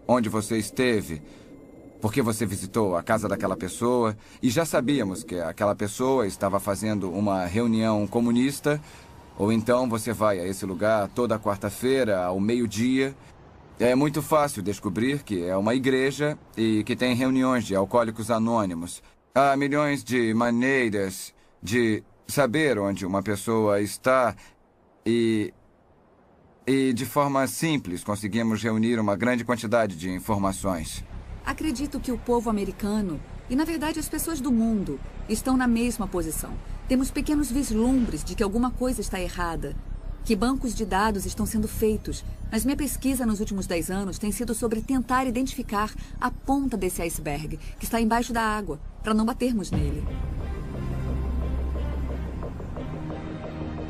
onde você esteve, porque você visitou a casa daquela pessoa e já sabíamos que aquela pessoa estava fazendo uma reunião comunista, ou então você vai a esse lugar toda quarta-feira ao meio-dia. É muito fácil descobrir que é uma igreja e que tem reuniões de alcoólicos anônimos. Há milhões de maneiras de saber onde uma pessoa está e de forma simples conseguimos reunir uma grande quantidade de informações. Acredito que o povo americano, e na verdade as pessoas do mundo, estão na mesma posição. Temos pequenos vislumbres de que alguma coisa está errada, que bancos de dados estão sendo feitos, mas minha pesquisa nos últimos 10 anos tem sido sobre tentar identificar a ponta desse iceberg, que está embaixo da água, para não batermos nele.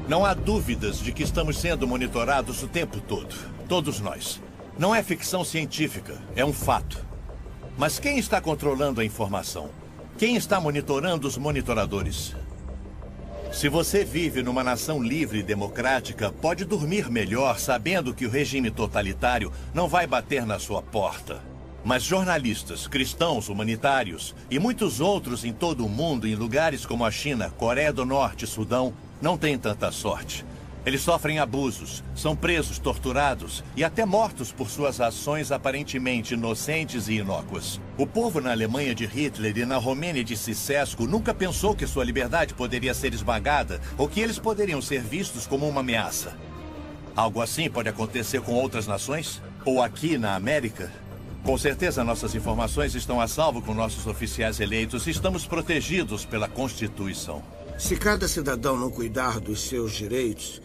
Não há dúvidas de que estamos sendo monitorados o tempo todo. Todos nós. Não é ficção científica, é um fato. Mas quem está controlando a informação? Quem está monitorando os monitoradores? Se você vive numa nação livre e democrática, pode dormir melhor sabendo que o regime totalitário não vai bater na sua porta. Mas jornalistas, cristãos, humanitários e muitos outros em todo o mundo, em lugares como a China, Coreia do Norte e Sudão, não têm tanta sorte. Eles sofrem abusos, são presos, torturados e até mortos por suas ações aparentemente inocentes e inócuas. O povo na Alemanha de Hitler e na Romênia de Ceausescu nunca pensou que sua liberdade poderia ser esmagada ou que eles poderiam ser vistos como uma ameaça. Algo assim pode acontecer com outras nações? Ou aqui na América? Com certeza nossas informações estão a salvo com nossos oficiais eleitos e estamos protegidos pela Constituição. Se cada cidadão não cuidar dos seus direitos,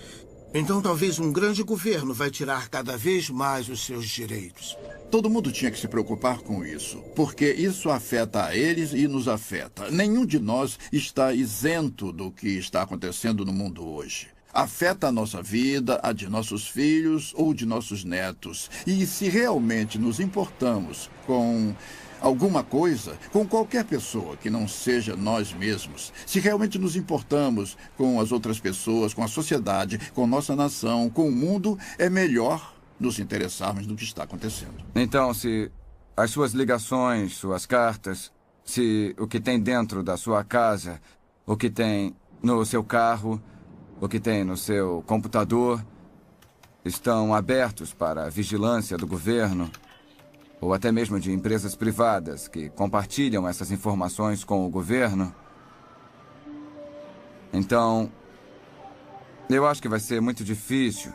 então talvez um grande governo vai tirar cada vez mais os seus direitos. Todo mundo tinha que se preocupar com isso, porque isso afeta a eles e nos afeta. Nenhum de nós está isento do que está acontecendo no mundo hoje. Afeta a nossa vida, a de nossos filhos ou de nossos netos. E se realmente nos importamos com alguma coisa, com qualquer pessoa que não seja nós mesmos, se realmente nos importamos com as outras pessoas, com a sociedade, com nossa nação, com o mundo, é melhor nos interessarmos no que está acontecendo. Então, se as suas ligações, suas cartas, se o que tem dentro da sua casa, o que tem no seu carro, o que tem no seu computador, estão abertos para a vigilância do governo, ou até mesmo de empresas privadas que compartilham essas informações com o governo, então, eu acho que vai ser muito difícil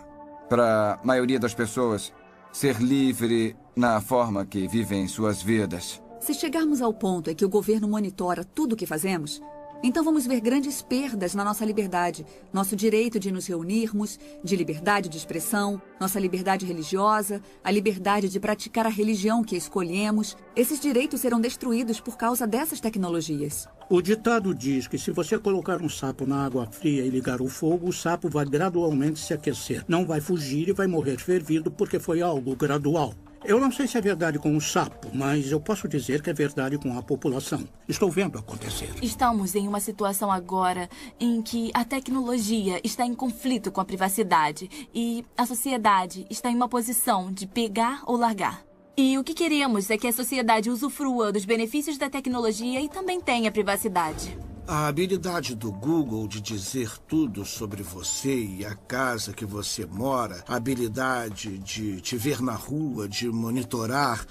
para a maioria das pessoas ser livre na forma que vivem suas vidas. Se chegarmos ao ponto em que o governo monitora tudo o que fazemos, então vamos ver grandes perdas na nossa liberdade, nosso direito de nos reunirmos, de liberdade de expressão, nossa liberdade religiosa, a liberdade de praticar a religião que escolhemos. Esses direitos serão destruídos por causa dessas tecnologias. O ditado diz que se você colocar um sapo na água fria e ligar o fogo, o sapo vai gradualmente se aquecer. Não vai fugir e vai morrer fervido porque foi algo gradual. Eu não sei se é verdade com o sapo, mas eu posso dizer que é verdade com a população. Estou vendo acontecer. Estamos em uma situação agora em que a tecnologia está em conflito com a privacidade e a sociedade está em uma posição de pegar ou largar. E o que queremos é que a sociedade usufrua dos benefícios da tecnologia e também tenha privacidade. A habilidade do Google de dizer tudo sobre você e a casa que você mora, a habilidade de te ver na rua, de monitorar.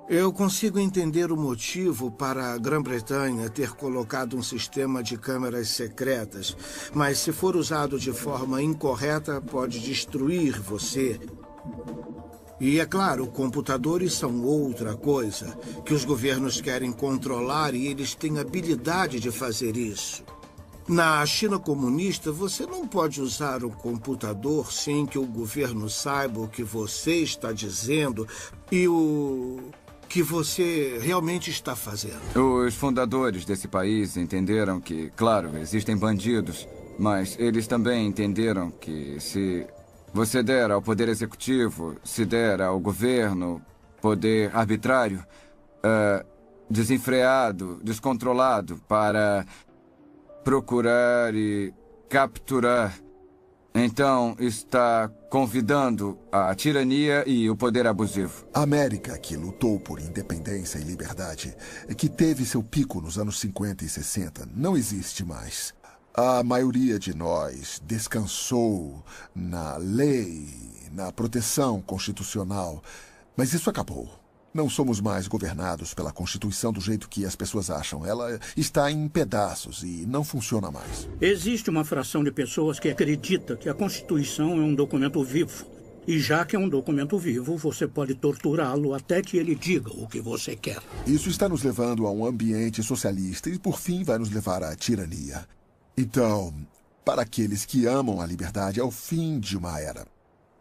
Eu consigo entender o motivo para a Grã-Bretanha ter colocado um sistema de câmeras secretas, mas se for usado de forma incorreta, pode destruir você. E, é claro, computadores são outra coisa, que os governos querem controlar e eles têm habilidade de fazer isso. Na China comunista, você não pode usar um computador sem que o governo saiba o que você está dizendo e o que você realmente está fazendo. Os fundadores desse país entenderam que, claro, existem bandidos, mas eles também entenderam que se você der ao poder executivo, se der ao governo poder arbitrário, desenfreado, descontrolado para procurar e capturar, então está convidando a tirania e o poder abusivo. A América, que lutou por independência e liberdade, que teve seu pico nos anos 50 e 60, não existe mais. A maioria de nós descansou na lei, na proteção constitucional, mas isso acabou. Não somos mais governados pela Constituição do jeito que as pessoas acham. Ela está em pedaços e não funciona mais. Existe uma fração de pessoas que acredita que a Constituição é um documento vivo. E já que é um documento vivo, você pode torturá-lo até que ele diga o que você quer. Isso está nos levando a um ambiente socialista e, por fim, vai nos levar à tirania. Então, para aqueles que amam a liberdade, é o fim de uma era.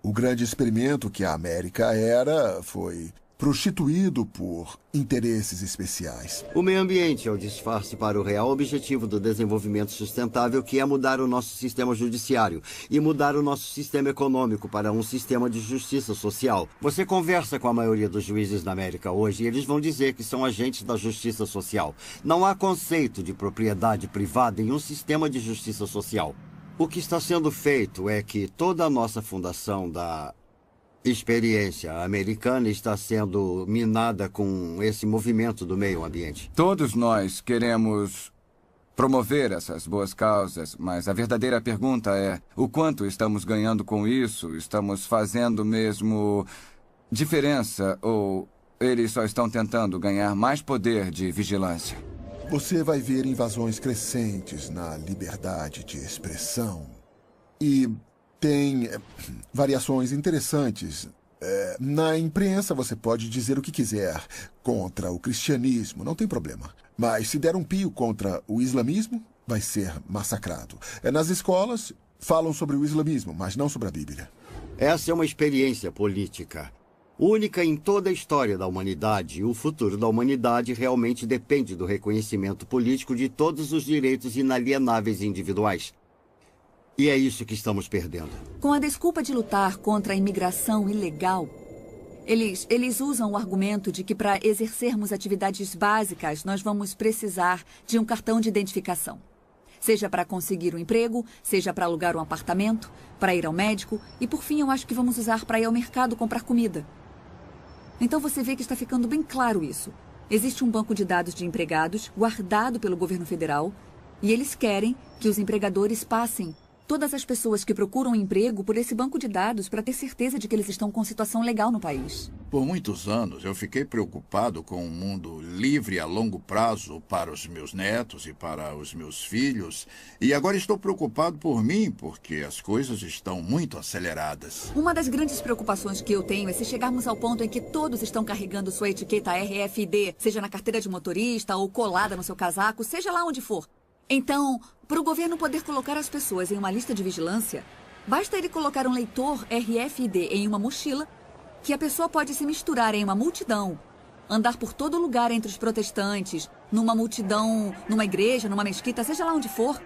O grande experimento que a América era foi prostituído por interesses especiais. O meio ambiente é o disfarce para o real objetivo do desenvolvimento sustentável, que é mudar o nosso sistema judiciário e mudar o nosso sistema econômico para um sistema de justiça social. Você conversa com a maioria dos juízes da América hoje e eles vão dizer que são agentes da justiça social. Não há conceito de propriedade privada em um sistema de justiça social. O que está sendo feito é que toda a nossa fundação da Experiência americana está sendo minada com esse movimento do meio ambiente. Todos nós queremos promover essas boas causas, mas a verdadeira pergunta é: o quanto estamos ganhando com isso? Estamos fazendo mesmo diferença ou eles só estão tentando ganhar mais poder de vigilância? Você vai ver invasões crescentes na liberdade de expressão. E tem variações interessantes. Na imprensa você pode dizer o que quiser contra o cristianismo, não tem problema. Mas se der um pio contra o islamismo, vai ser massacrado. Nas escolas, falam sobre o islamismo, mas não sobre a Bíblia. Essa é uma experiência política única em toda a história da humanidade. O futuro da humanidade realmente depende do reconhecimento político de todos os direitos inalienáveis individuais. E é isso que estamos perdendo. Com a desculpa de lutar contra a imigração ilegal, eles usam o argumento de que para exercermos atividades básicas, nós vamos precisar de um cartão de identificação. Seja para conseguir um emprego, seja para alugar um apartamento, para ir ao médico e, por fim, eu acho que vamos usar para ir ao mercado comprar comida. Então você vê que está ficando bem claro isso. Existe um banco de dados de empregados guardado pelo governo federal e eles querem que os empregadores passem todas as pessoas que procuram emprego por esse banco de dados para ter certeza de que eles estão com situação legal no país. Por muitos anos, eu fiquei preocupado com um mundo livre a longo prazo para os meus netos e para os meus filhos. E agora estou preocupado por mim, porque as coisas estão muito aceleradas. Uma das grandes preocupações que eu tenho é se chegarmos ao ponto em que todos estão carregando sua etiqueta RFID, seja na carteira de motorista ou colada no seu casaco, seja lá onde for. Então, para o governo poder colocar as pessoas em uma lista de vigilância, basta ele colocar um leitor RFID em uma mochila, que a pessoa pode se misturar em uma multidão, andar por todo lugar entre os protestantes, numa multidão, numa igreja, numa mesquita, seja lá onde for,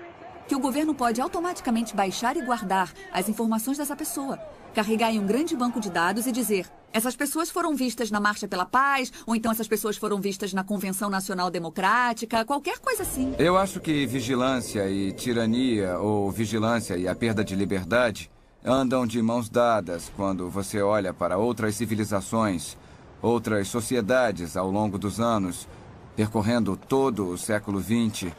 que o governo pode automaticamente baixar e guardar as informações dessa pessoa, carregar em um grande banco de dados e dizer: essas pessoas foram vistas na Marcha pela Paz, ou então essas pessoas foram vistas na Convenção Nacional Democrática, qualquer coisa assim. Eu acho que vigilância e tirania, ou vigilância e a perda de liberdade, andam de mãos dadas quando você olha para outras civilizações, outras sociedades ao longo dos anos, percorrendo todo o século XX.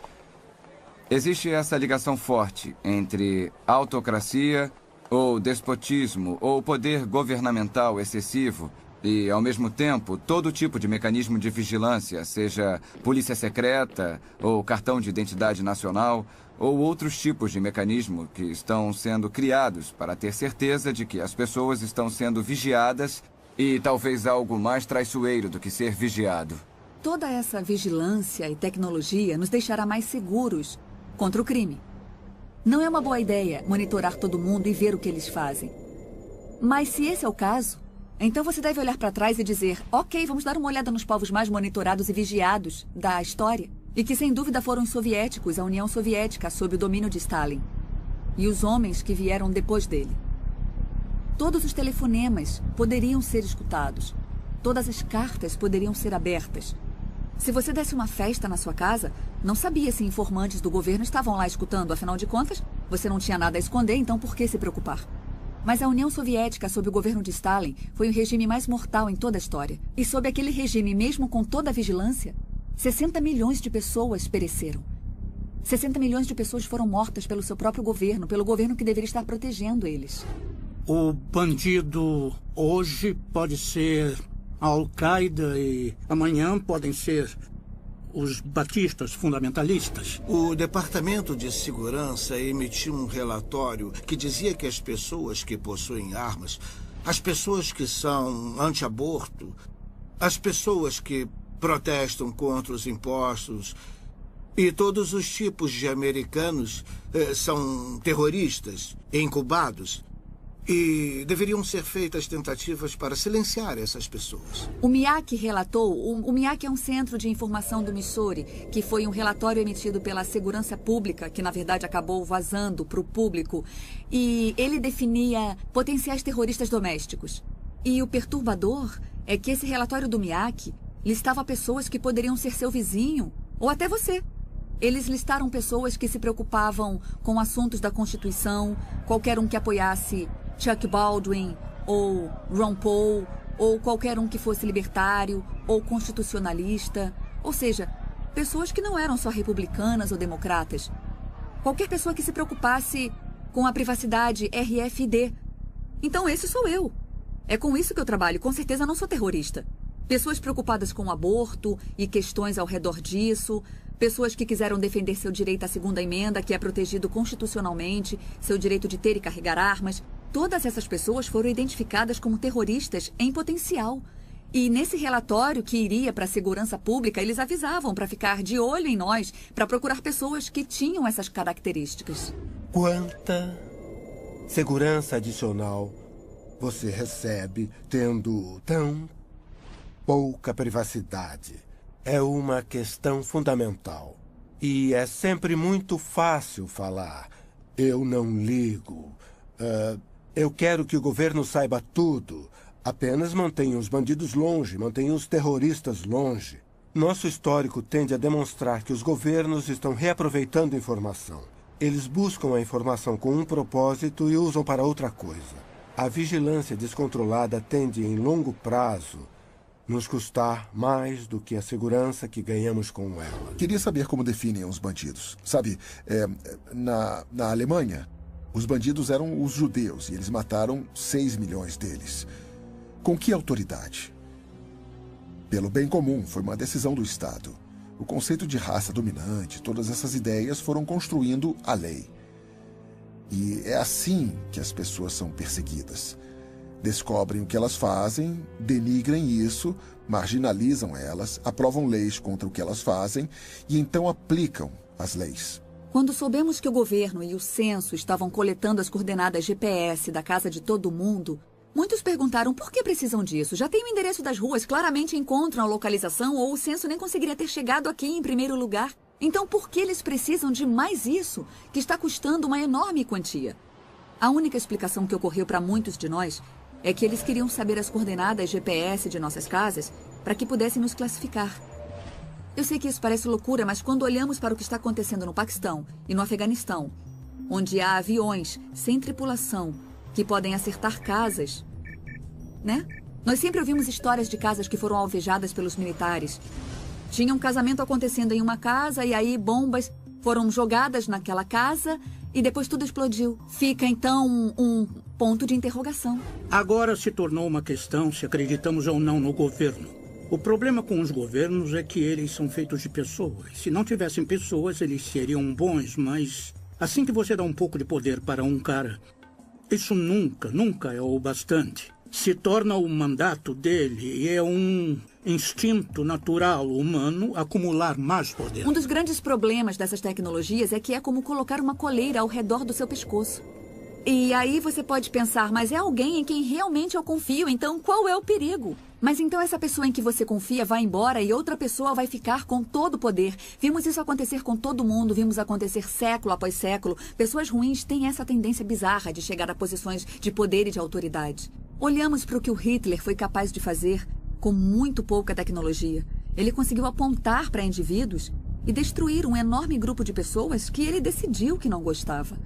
Existe essa ligação forte entre autocracia ou despotismo, ou poder governamental excessivo, e, ao mesmo tempo, todo tipo de mecanismo de vigilância, seja polícia secreta, ou cartão de identidade nacional, ou outros tipos de mecanismo que estão sendo criados para ter certeza de que as pessoas estão sendo vigiadas e talvez algo mais traiçoeiro do que ser vigiado. Toda essa vigilância e tecnologia nos deixará mais seguros contra o crime. Não é uma boa ideia monitorar todo mundo e ver o que eles fazem. Mas se esse é o caso, então você deve olhar para trás e dizer: ok, vamos dar uma olhada nos povos mais monitorados e vigiados da história. E que sem dúvida foram os soviéticos, a União Soviética, sob o domínio de Stalin. E os homens que vieram depois dele. Todos os telefonemas poderiam ser escutados. Todas as cartas poderiam ser abertas. Se você desse uma festa na sua casa, não sabia se informantes do governo estavam lá escutando. Afinal de contas, você não tinha nada a esconder, então por que se preocupar? Mas a União Soviética, sob o governo de Stalin, foi o regime mais mortal em toda a história. E sob aquele regime, mesmo com toda a vigilância, 60 milhões de pessoas pereceram. 60 milhões de pessoas foram mortas pelo seu próprio governo, pelo governo que deveria estar protegendo eles. O bandido hoje pode ser a Al-Qaeda e amanhã podem ser os batistas fundamentalistas. O Departamento de Segurança emitiu um relatório que dizia que as pessoas que possuem armas, as pessoas que são anti-aborto, as pessoas que protestam contra os impostos e todos os tipos de americanos são terroristas, incubados. E deveriam ser feitas tentativas para silenciar essas pessoas. O MIAC relatou, o MIAC é um centro de informação do Missouri, que foi um relatório emitido pela Segurança Pública, que na verdade acabou vazando para o público, e ele definia potenciais terroristas domésticos. E o perturbador é que esse relatório do MIAC listava pessoas que poderiam ser seu vizinho, ou até você. Eles listaram pessoas que se preocupavam com assuntos da Constituição, qualquer um que apoiasse Chuck Baldwin, ou Ron Paul, ou qualquer um que fosse libertário, ou constitucionalista. Ou seja, pessoas que não eram só republicanas ou democratas. Qualquer pessoa que se preocupasse com a privacidade RFID. Então esse sou eu. É com isso que eu trabalho. Com certeza não sou terrorista. Pessoas preocupadas com o aborto e questões ao redor disso. Pessoas que quiseram defender seu direito à segunda emenda, que é protegido constitucionalmente, seu direito de ter e carregar armas. Todas essas pessoas foram identificadas como terroristas em potencial. E nesse relatório que iria para a segurança pública, eles avisavam para ficar de olho em nós, para procurar pessoas que tinham essas características. Quanta segurança adicional você recebe tendo tão pouca privacidade? É uma questão fundamental. E é sempre muito fácil falar. Eu não ligo. Eu quero que o governo saiba tudo. Apenas mantenha os bandidos longe, mantenha os terroristas longe. Nosso histórico tende a demonstrar que os governos estão reaproveitando informação. Eles buscam a informação com um propósito e usam para outra coisa. A vigilância descontrolada tende, em longo prazo, nos custar mais do que a segurança que ganhamos com ela. Queria saber como definem os bandidos. Sabe, na Alemanha, os bandidos eram os judeus e eles mataram 6 milhões deles. Com que autoridade? Pelo bem comum, foi uma decisão do Estado. O conceito de raça dominante, todas essas ideias foram construindo a lei. E é assim que as pessoas são perseguidas. Descobrem o que elas fazem, denigrem isso, marginalizam elas, aprovam leis contra o que elas fazem e então aplicam as leis. Quando soubemos que o governo e o censo estavam coletando as coordenadas GPS da casa de todo mundo, muitos perguntaram por que precisam disso. Já tem o endereço das ruas, claramente encontram a localização ou o censo nem conseguiria ter chegado aqui em primeiro lugar. Então por que eles precisam de mais isso, que está custando uma enorme quantia? A única explicação que ocorreu para muitos de nós é que eles queriam saber as coordenadas GPS de nossas casas para que pudessem nos classificar. Eu sei que isso parece loucura, mas quando olhamos para o que está acontecendo no Paquistão e no Afeganistão, onde há aviões sem tripulação que podem acertar casas, né? Nós sempre ouvimos histórias de casas que foram alvejadas pelos militares. Tinha um casamento acontecendo em uma casa e aí bombas foram jogadas naquela casa e depois tudo explodiu. Fica, então, um ponto de interrogação. Agora se tornou uma questão se acreditamos ou não no governo. O problema com os governos é que eles são feitos de pessoas. Se não tivessem pessoas, eles seriam bons, mas assim que você dá um pouco de poder para um cara, isso nunca é o bastante. Se torna o mandato dele e é um instinto natural humano acumular mais poder. Um dos grandes problemas dessas tecnologias é que é como colocar uma coleira ao redor do seu pescoço. E aí você pode pensar, mas é alguém em quem realmente eu confio, então qual é o perigo? Mas então essa pessoa em que você confia vai embora e outra pessoa vai ficar com todo o poder. Vimos isso acontecer com todo mundo, vimos acontecer século após século. Pessoas ruins têm essa tendência bizarra de chegar a posições de poder e de autoridade. Olhamos para o que o Hitler foi capaz de fazer com muito pouca tecnologia. Ele conseguiu apontar para indivíduos e destruir um enorme grupo de pessoas que ele decidiu que não gostava.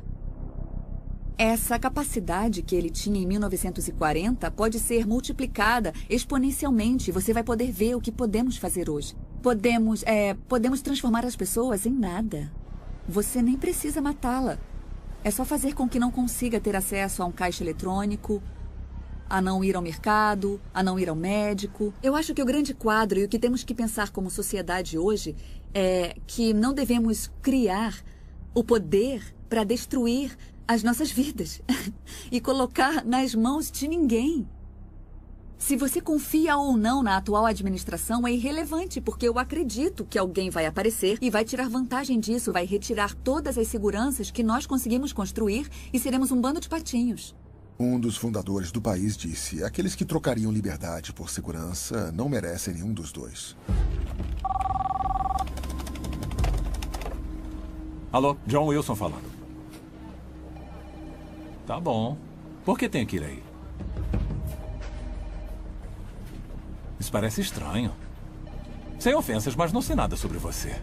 Essa capacidade que ele tinha em 1940 pode ser multiplicada exponencialmente. Você vai poder ver o que podemos fazer hoje. Podemos transformar as pessoas em nada. Você nem precisa matá-la. É só fazer com que não consiga ter acesso a um caixa eletrônico, a não ir ao mercado, a não ir ao médico. Eu acho que o grande quadro e o que temos que pensar como sociedade hoje é que não devemos criar o poder para destruir as nossas vidas e colocar nas mãos de ninguém. Se você confia ou não na atual administração é irrelevante, porque eu acredito que alguém vai aparecer e vai tirar vantagem disso, vai retirar todas as seguranças que nós conseguimos construir e seremos um bando de patinhos. Um dos fundadores do país disse: aqueles que trocariam liberdade por segurança não merecem nenhum dos dois. Alô, John Wilson falando. Tá bom. Por que tem que ir aí? Isso parece estranho. Sem ofensas, mas não sei nada sobre você.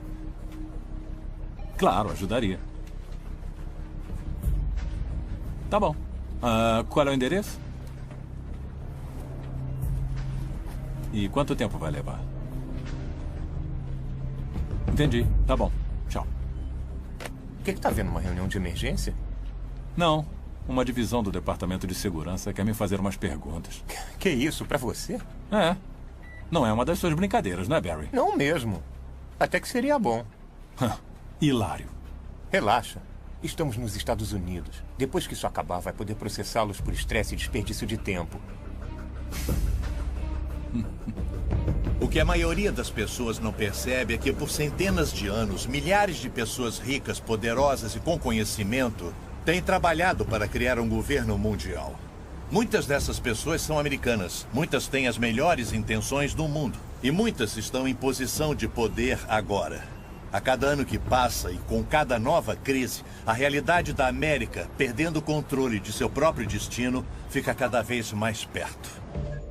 Claro, ajudaria. Tá bom. Qual é o endereço? E quanto tempo vai levar? Entendi. Tá bom. Tchau. O que tá vendo? Uma reunião de emergência? Não. Uma divisão do Departamento de Segurança quer me fazer umas perguntas. Que isso? Pra você? É. Não é uma das suas brincadeiras, não é, Barry? Não mesmo. Até que seria bom. Hilário. Relaxa. Estamos nos Estados Unidos. Depois que isso acabar, vai poder processá-los por estresse e desperdício de tempo. O que a maioria das pessoas não percebe é que por centenas de anos, milhares de pessoas ricas, poderosas e com conhecimento têm trabalhado para criar um governo mundial. Muitas dessas pessoas são americanas, muitas têm as melhores intenções do mundo e muitas estão em posição de poder agora. A cada ano que passa e com cada nova crise, a realidade da América, perdendo o controle de seu próprio destino, fica cada vez mais perto.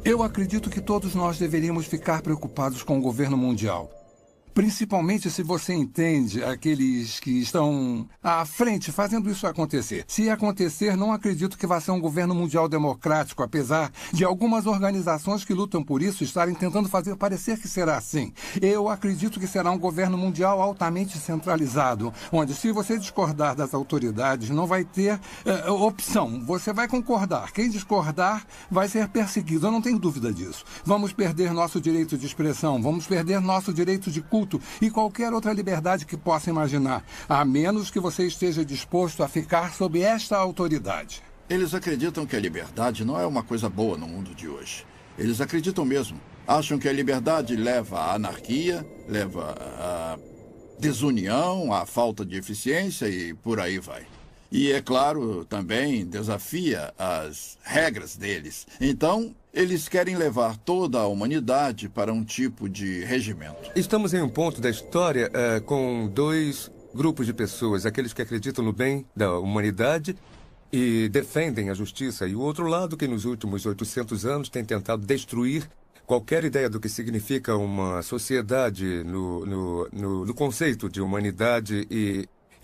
Eu acredito que todos nós deveríamos ficar preocupados com o governo mundial. Principalmente se você entende aqueles que estão à frente fazendo isso acontecer. Se acontecer, não acredito que vá ser um governo mundial democrático, apesar de algumas organizações que lutam por isso estarem tentando fazer parecer que será assim. Eu acredito que será um governo mundial altamente centralizado, onde se você discordar das autoridades, não vai ter opção. Você vai concordar. Quem discordar vai ser perseguido. Eu não tenho dúvida disso. Vamos perder nosso direito de expressão, vamos perder nosso direito de culto e qualquer outra liberdade que possa imaginar, a menos que você esteja disposto a ficar sob esta autoridade. Eles acreditam que a liberdade não é uma coisa boa no mundo de hoje. Eles acreditam mesmo. Acham que a liberdade leva à anarquia, leva à desunião, à falta de eficiência e por aí vai. E, é claro, também desafia as regras deles. Então, eles querem levar toda a humanidade para um tipo de regimento. Estamos em um ponto da história com dois grupos de pessoas. Aqueles que acreditam no bem da humanidade e defendem a justiça. E o outro lado que nos últimos 800 anos tem tentado destruir qualquer ideia do que significa uma sociedade no conceito de humanidade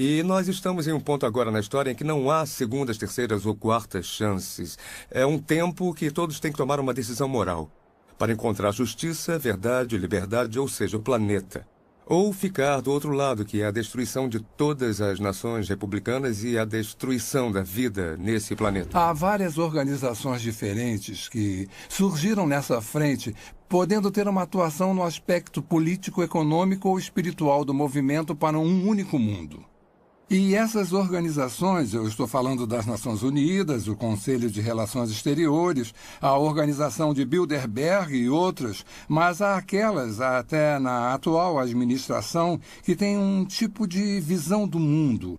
E nós estamos em um ponto agora na história em que não há segundas, terceiras ou quartas chances. É um tempo que todos têm que tomar uma decisão moral para encontrar justiça, verdade, liberdade, ou seja, o planeta. Ou ficar do outro lado, que é a destruição de todas as nações republicanas e a destruição da vida nesse planeta. Há várias organizações diferentes que surgiram nessa frente, podendo ter uma atuação no aspecto político, econômico ou espiritual do movimento para um único mundo. E essas organizações, eu estou falando das Nações Unidas, o Conselho de Relações Exteriores, a Organização de Bilderberg e outras, mas há aquelas, até na atual administração, que têm um tipo de visão do mundo.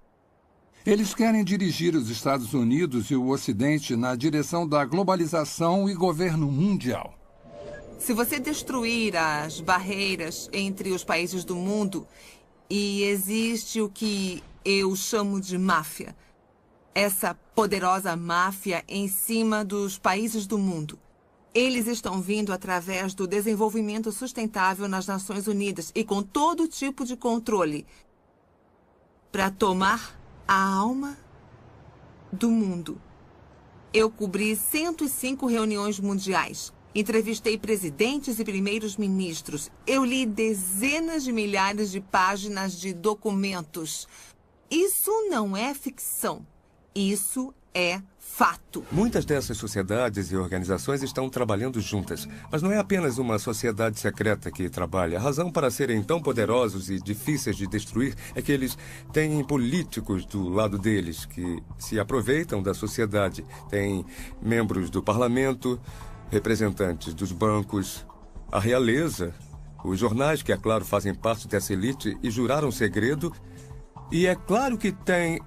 Eles querem dirigir os Estados Unidos e o Ocidente na direção da globalização e governo mundial. Se você destruir as barreiras entre os países do mundo, e existe o que eu chamo de máfia. Essa poderosa máfia em cima dos países do mundo. Eles estão vindo através do desenvolvimento sustentável nas Nações Unidas e com todo tipo de controle para tomar a alma do mundo. Eu cobri 105 reuniões mundiais. Entrevistei presidentes e primeiros ministros. Eu li dezenas de milhares de páginas de documentos. Isso não é ficção. Isso é fato. Muitas dessas sociedades e organizações estão trabalhando juntas. Mas não é apenas uma sociedade secreta que trabalha. A razão para serem tão poderosos e difíceis de destruir é que eles têm políticos do lado deles que se aproveitam da sociedade. Tem membros do parlamento, representantes dos bancos, a realeza, os jornais que, é claro, fazem parte dessa elite e juraram segredo. E é claro que tem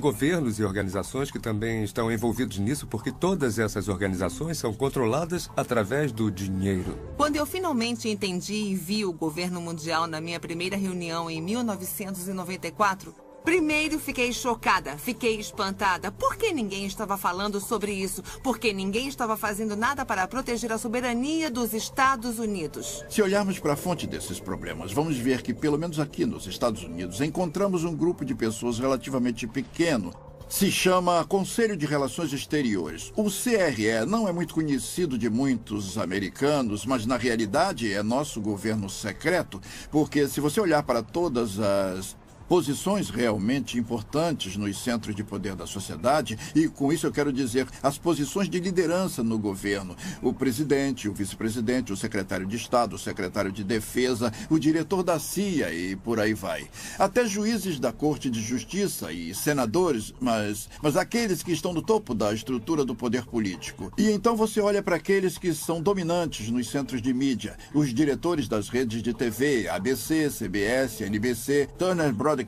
governos e organizações que também estão envolvidos nisso, porque todas essas organizações são controladas através do dinheiro. Quando eu finalmente entendi e vi o governo mundial na minha primeira reunião em 1994, primeiro fiquei chocada, fiquei espantada. Por que ninguém estava falando sobre isso? Porque ninguém estava fazendo nada para proteger a soberania dos Estados Unidos. Se olharmos para a fonte desses problemas, vamos ver que, pelo menos aqui nos Estados Unidos, encontramos um grupo de pessoas relativamente pequeno Se chama Conselho de Relações Exteriores. O CRE não é muito conhecido de muitos americanos, mas na realidade é nosso governo secreto, porque se você olhar para todas as posições realmente importantes nos centros de poder da sociedade, e com isso eu quero dizer as posições de liderança no governo, o presidente, o vice-presidente, o secretário de Estado, o secretário de Defesa, o diretor da CIA e por aí vai. Até juízes da Corte de Justiça e senadores, mas aqueles que estão no topo da estrutura do poder político. E então você olha para aqueles que são dominantes nos centros de mídia, os diretores das redes de TV, ABC, CBS, NBC, Turner Broadcasting,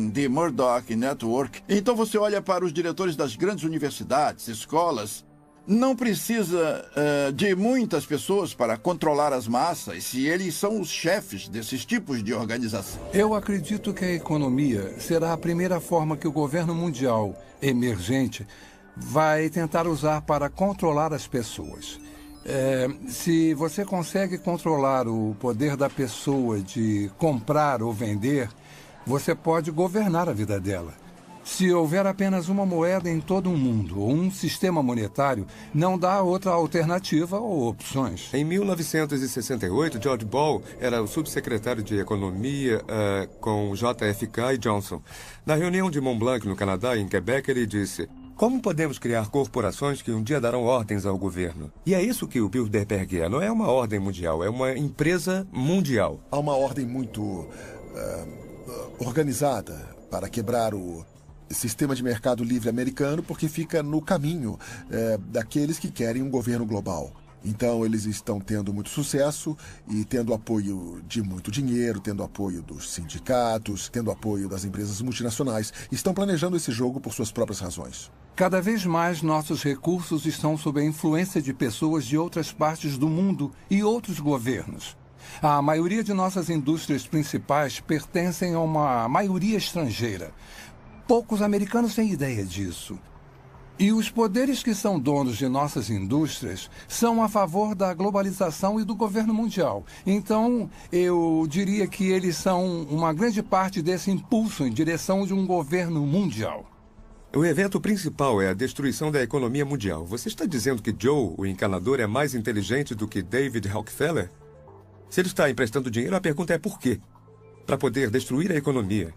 The Murdoch Network. Então você olha para os diretores das grandes universidades, escolas. Não precisa de muitas pessoas para controlar as massas, se eles são os chefes desses tipos de organização. Eu acredito que a economia será a primeira forma que o governo mundial emergente vai tentar usar para controlar as pessoas. Se você consegue controlar o poder da pessoa de comprar ou vender, você pode governar a vida dela. Se houver apenas uma moeda em todo o mundo ou um sistema monetário, não dá outra alternativa ou opções. Em 1968, George Ball era o subsecretário de Economia com JFK e Johnson. Na reunião de Mont Blanc, no Canadá, em Quebec, ele disse: como podemos criar corporações que um dia darão ordens ao governo? E é isso que o Bilderberg é. Não é uma ordem mundial, é uma empresa mundial. Há uma ordem muito organizada para quebrar o sistema de mercado livre americano, porque fica no caminho daqueles que querem um governo global. Então, eles estão tendo muito sucesso e tendo apoio de muito dinheiro, tendo apoio dos sindicatos, tendo apoio das empresas multinacionais. Estão planejando esse jogo por suas próprias razões. Cada vez mais nossos recursos estão sob a influência de pessoas de outras partes do mundo e outros governos. A maioria de nossas indústrias principais pertencem a uma maioria estrangeira. Poucos americanos têm ideia disso. E os poderes que são donos de nossas indústrias são a favor da globalização e do governo mundial. Então, eu diria que eles são uma grande parte desse impulso em direção de um governo mundial. O evento principal é a destruição da economia mundial. Você está dizendo que Joe, o encanador, é mais inteligente do que David Rockefeller? Se ele está emprestando dinheiro, a pergunta é por quê? Para poder destruir a economia.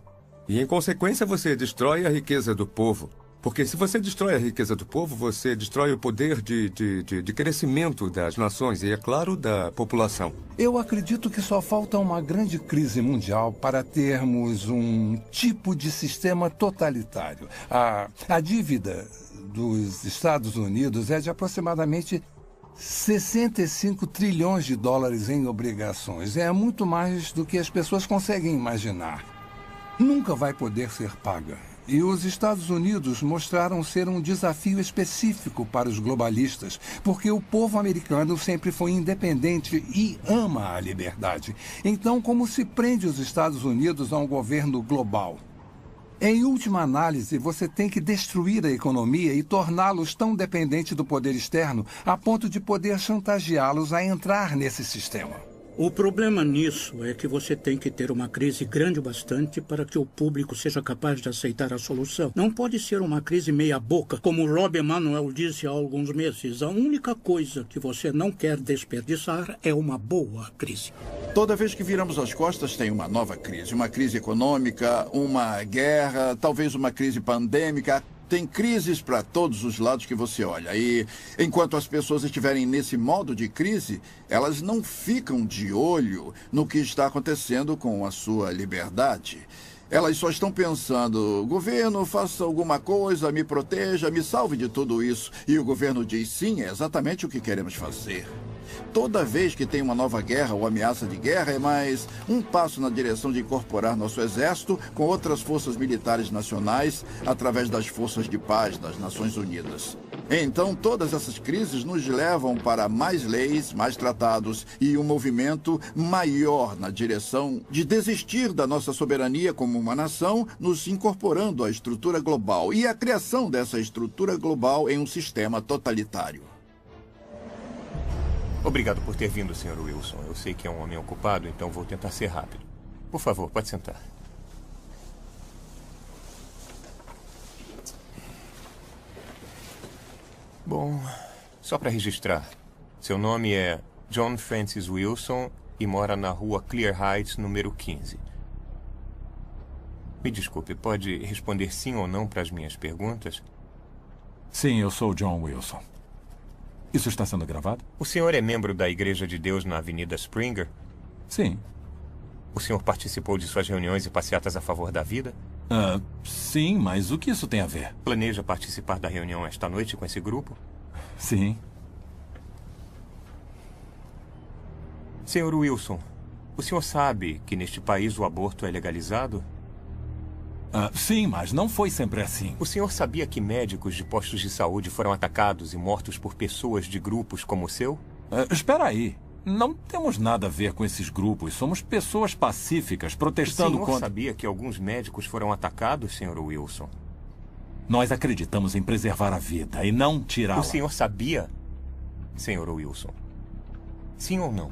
E, em consequência, você destrói a riqueza do povo. Porque se você destrói a riqueza do povo, você destrói o poder de crescimento das nações e, é claro, da população. Eu acredito que só falta uma grande crise mundial para termos um tipo de sistema totalitário. A dívida dos Estados Unidos é de aproximadamente 65 trilhões de dólares em obrigações. É muito mais do que as pessoas conseguem imaginar. Nunca vai poder ser paga. E os Estados Unidos mostraram ser um desafio específico para os globalistas, porque o povo americano sempre foi independente e ama a liberdade. Então, como se prende os Estados Unidos a um governo global? Em última análise, você tem que destruir a economia e torná-los tão dependentes do poder externo a ponto de poder chantageá-los a entrar nesse sistema. O problema nisso é que você tem que ter uma crise grande o bastante para que o público seja capaz de aceitar a solução. Não pode ser uma crise meia-boca, como o Rob Emanuel disse há alguns meses. A única coisa que você não quer desperdiçar é uma boa crise. Toda vez que viramos as costas tem uma nova crise. Uma crise econômica, uma guerra, talvez uma crise pandêmica. Tem crises para todos os lados que você olha. E enquanto as pessoas estiverem nesse modo de crise, elas não ficam de olho no que está acontecendo com a sua liberdade. Elas só estão pensando: governo, faça alguma coisa, me proteja, me salve de tudo isso. E o governo diz: sim, é exatamente o que queremos fazer. Toda vez que tem uma nova guerra ou ameaça de guerra, é mais um passo na direção de incorporar nosso exército com outras forças militares nacionais através das forças de paz das Nações Unidas. Então, todas essas crises nos levam para mais leis, mais tratados e um movimento maior na direção de desistir da nossa soberania como uma nação, nos incorporando à estrutura global e a criação dessa estrutura global em um sistema totalitário. Obrigado por ter vindo, Sr. Wilson. Eu sei que é um homem ocupado, então vou tentar ser rápido. Por favor, pode sentar. Bom, só para registrar. Seu nome é John Francis Wilson e mora na rua Clear Heights, número 15. Me desculpe, pode responder sim ou não para as minhas perguntas? Sim, eu sou John Wilson. Isso está sendo gravado? O senhor é membro da Igreja de Deus na Avenida Springer? Sim. O senhor participou de suas reuniões e passeatas a favor da vida? Sim, mas o que isso tem a ver? Planeja participar da reunião esta noite com esse grupo? Sim. Senhor Wilson, o senhor sabe que neste país o aborto é legalizado? Sim, mas não foi sempre assim. O senhor sabia que médicos de postos de saúde foram atacados e mortos por pessoas de grupos como o seu? Espera aí. Não temos nada a ver com esses grupos. Somos pessoas pacíficas protestando contra... O senhor sabia que alguns médicos foram atacados, senhor Wilson? Nós acreditamos em preservar a vida e não tirá-la. O senhor sabia, senhor Wilson? Sim ou não?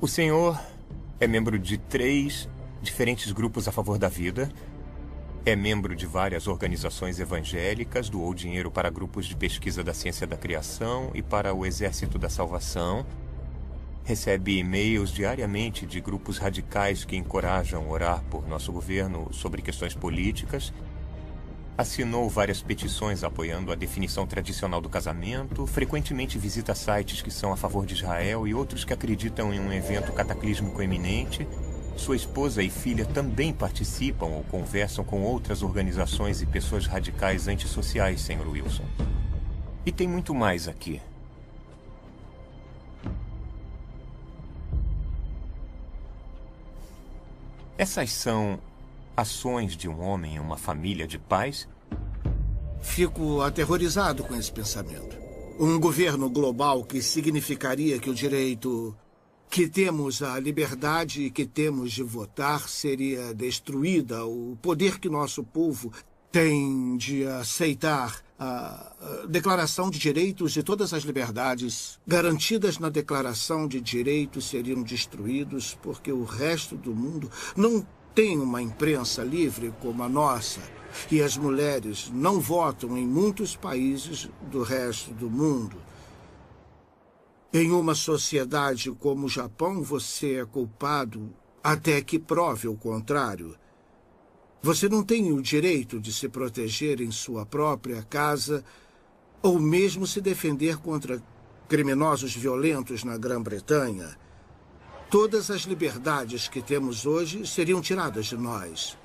O senhor é membro de 3 diferentes grupos a favor da vida, é membro de várias organizações evangélicas, doou dinheiro para grupos de pesquisa da ciência da criação e para o Exército da Salvação, recebe e-mails diariamente de grupos radicais que encorajam orar por nosso governo sobre questões políticas, assinou várias petições apoiando a definição tradicional do casamento, frequentemente visita sites que são a favor de Israel e outros que acreditam em um evento cataclísmico iminente. Sua esposa e filha também participam ou conversam com outras organizações e pessoas radicais antissociais, senhor Wilson. E tem muito mais aqui. Essas são ações de um homem em uma família de pais? Fico aterrorizado com esse pensamento. Um governo global que significaria que o direito que temos à liberdade e que temos de votar seria destruída. O poder que nosso povo tem de aceitar a Declaração de Direitos e todas as liberdades garantidas na Declaração de Direitos seriam destruídos porque o resto do mundo não tem uma imprensa livre como a nossa e as mulheres não votam em muitos países do resto do mundo. Em uma sociedade como o Japão, você é culpado até que prove o contrário. Você não tem o direito de se proteger em sua própria casa ou mesmo se defender contra criminosos violentos na Grã-Bretanha. Todas as liberdades que temos hoje seriam tiradas de nós.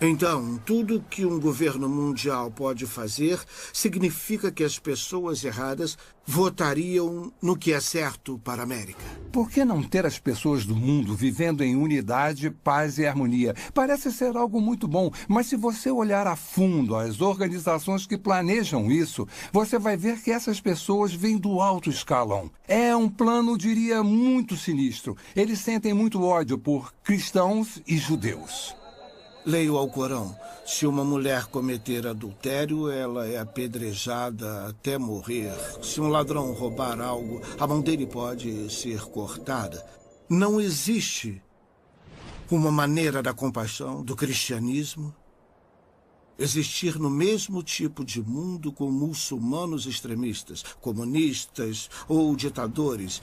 Então, tudo que um governo mundial pode fazer significa que as pessoas erradas votariam no que é certo para a América. Por que não ter as pessoas do mundo vivendo em unidade, paz e harmonia? Parece ser algo muito bom, mas se você olhar a fundo as organizações que planejam isso, você vai ver que essas pessoas vêm do alto escalão. É um plano, diria, muito sinistro. Eles sentem muito ódio por cristãos e judeus. Leia o Alcorão. Se uma mulher cometer adultério, ela é apedrejada até morrer. Se um ladrão roubar algo, a mão dele pode ser cortada. Não existe uma maneira da compaixão, do cristianismo, existir no mesmo tipo de mundo com muçulmanos extremistas, comunistas ou ditadores.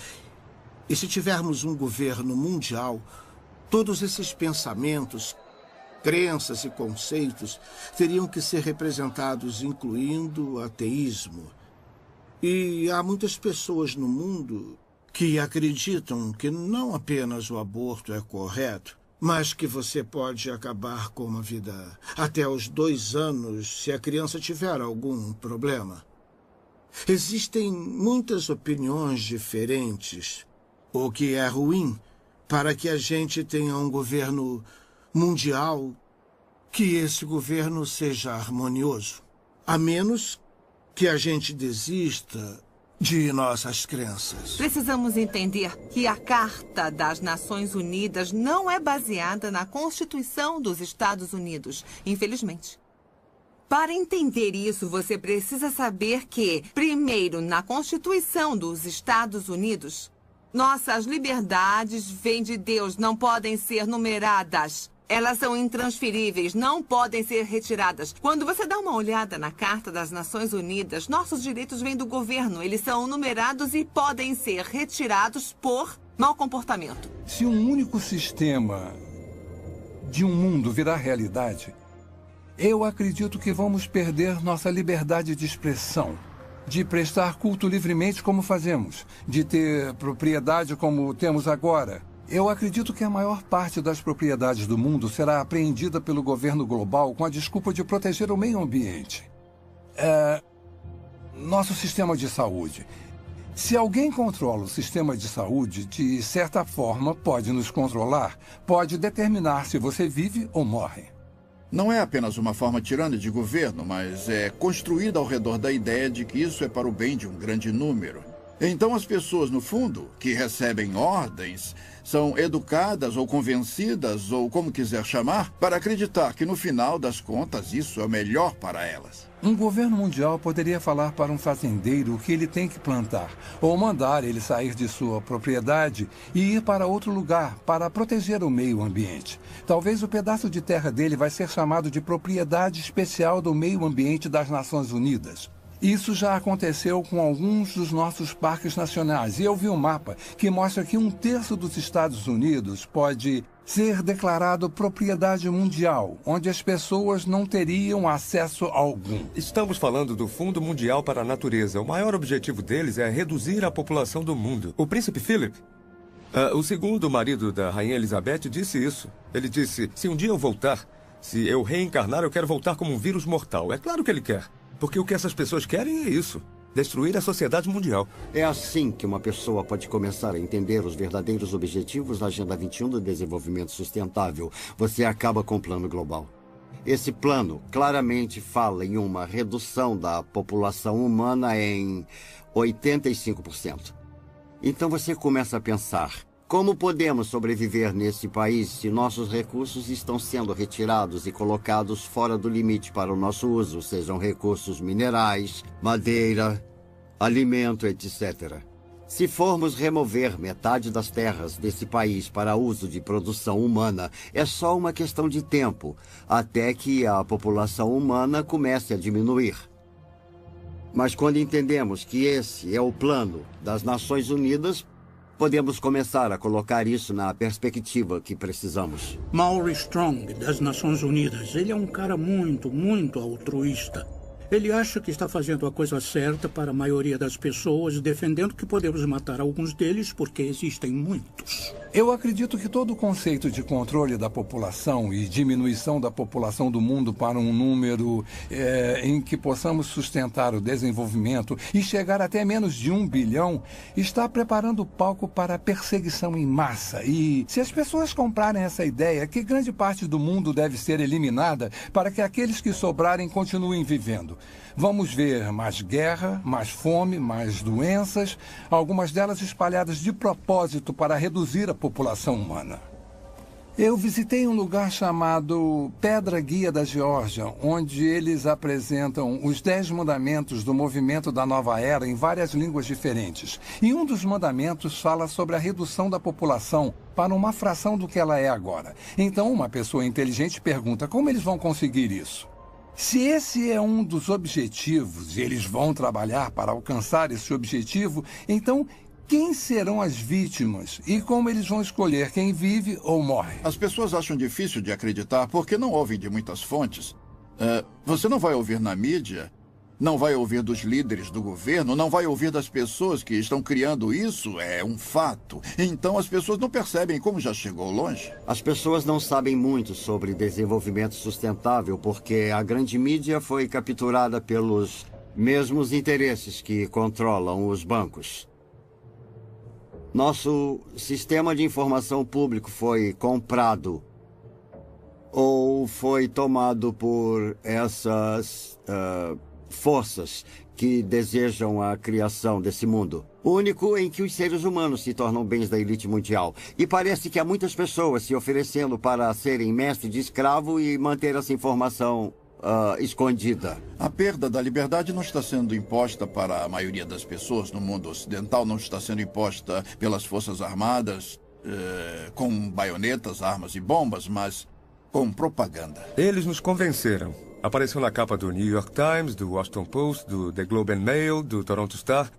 E se tivermos um governo mundial, todos esses pensamentos, crenças e conceitos teriam que ser representados, incluindo o ateísmo. E há muitas pessoas no mundo que acreditam que não apenas o aborto é correto, mas que você pode acabar com uma vida até os 2 anos se a criança tiver algum problema. Existem muitas opiniões diferentes, o que é ruim para que a gente tenha um governo mundial, que esse governo seja harmonioso, a menos que a gente desista de nossas crenças. Precisamos entender que a Carta das Nações Unidas não é baseada na Constituição dos Estados Unidos, infelizmente. Para entender isso, você precisa saber que, primeiro, na Constituição dos Estados Unidos, nossas liberdades vêm de Deus, não podem ser numeradas. Elas são intransferíveis, não podem ser retiradas. Quando você dá uma olhada na Carta das Nações Unidas, nossos direitos vêm do governo. Eles são numerados e podem ser retirados por mau comportamento. Se um único sistema de um mundo virar realidade, eu acredito que vamos perder nossa liberdade de expressão, de prestar culto livremente como fazemos, de ter propriedade como temos agora. Eu acredito que a maior parte das propriedades do mundo será apreendida pelo governo global com a desculpa de proteger o meio ambiente. Nosso sistema de saúde. Se alguém controla o sistema de saúde, de certa forma pode nos controlar, pode determinar se você vive ou morre. Não é apenas uma forma tirana de governo, mas é construída ao redor da ideia de que isso é para o bem de um grande número. Então as pessoas, no fundo, que recebem ordens, são educadas ou convencidas, ou como quiser chamar, para acreditar que no final das contas isso é o melhor para elas. Um governo mundial poderia falar para um fazendeiro o que ele tem que plantar, ou mandar ele sair de sua propriedade e ir para outro lugar para proteger o meio ambiente. Talvez o pedaço de terra dele vai ser chamado de propriedade especial do meio ambiente das Nações Unidas. Isso já aconteceu com alguns dos nossos parques nacionais. E eu vi um mapa que mostra que 1/3 dos Estados Unidos pode ser declarado propriedade mundial, onde as pessoas não teriam acesso algum. Estamos falando do Fundo Mundial para a Natureza. O maior objetivo deles é reduzir a população do mundo. O príncipe Philip, o segundo marido da rainha Elizabeth, disse isso. Ele disse, se um dia eu voltar, se eu reencarnar, eu quero voltar como um vírus mortal. É claro que ele quer. Porque o que essas pessoas querem é isso. Destruir a sociedade mundial. É assim que uma pessoa pode começar a entender os verdadeiros objetivos da Agenda 21 do Desenvolvimento Sustentável. Você acaba com o plano global. Esse plano claramente fala em uma redução da população humana em 85%. Então você começa a pensar, como podemos sobreviver nesse país se nossos recursos estão sendo retirados e colocados fora do limite para o nosso uso, sejam recursos minerais, madeira, alimento, etc. Se formos remover metade das terras desse país para uso de produção humana, é só uma questão de tempo, até que a população humana comece a diminuir. Mas quando entendemos que esse é o plano das Nações Unidas, podemos começar a colocar isso na perspectiva que precisamos. Maury Strong, das Nações Unidas, ele é um cara muito altruísta. Ele acha que está fazendo a coisa certa para a maioria das pessoas, defendendo que podemos matar alguns deles porque existem muitos. Eu acredito que todo o conceito de controle da população e diminuição da população do mundo para um número em que possamos sustentar o desenvolvimento e chegar até menos de 1 bilhão está preparando o palco para a perseguição em massa. E se as pessoas comprarem essa ideia, que grande parte do mundo deve ser eliminada para que aqueles que sobrarem continuem vivendo. Vamos ver mais guerra, mais fome, mais doenças, algumas delas espalhadas de propósito para reduzir a população humana. Eu visitei um lugar chamado Pedra Guia da Geórgia, onde eles apresentam os 10 mandamentos do movimento da Nova Era em várias línguas diferentes. E um dos mandamentos fala sobre a redução da população para uma fração do que ela é agora. Então, uma pessoa inteligente pergunta como eles vão conseguir isso. Se esse é um dos objetivos e eles vão trabalhar para alcançar esse objetivo, então quem serão as vítimas e como eles vão escolher quem vive ou morre? As pessoas acham difícil de acreditar porque não ouvem de muitas fontes. Você não vai ouvir na mídia, não vai ouvir dos líderes do governo, não vai ouvir das pessoas que estão criando isso, é um fato. Então as pessoas não percebem como já chegou longe. As pessoas não sabem muito sobre desenvolvimento sustentável porque a grande mídia foi capturada pelos mesmos interesses que controlam os bancos. Nosso sistema de informação público foi comprado ou foi tomado por essas forças que desejam a criação desse mundo. Único em que os seres humanos se tornam bens da elite mundial. E parece que há muitas pessoas se oferecendo para serem mestre de escravo e manter essa informação escondida. A perda da liberdade não está sendo imposta para a maioria das pessoas no mundo ocidental, não está sendo imposta pelas Forças Armadas, com baionetas, armas e bombas, mas com propaganda. Eles nos convenceram. Apareceu na capa do New York Times, do Washington Post, do The Globe and Mail, do Toronto Star,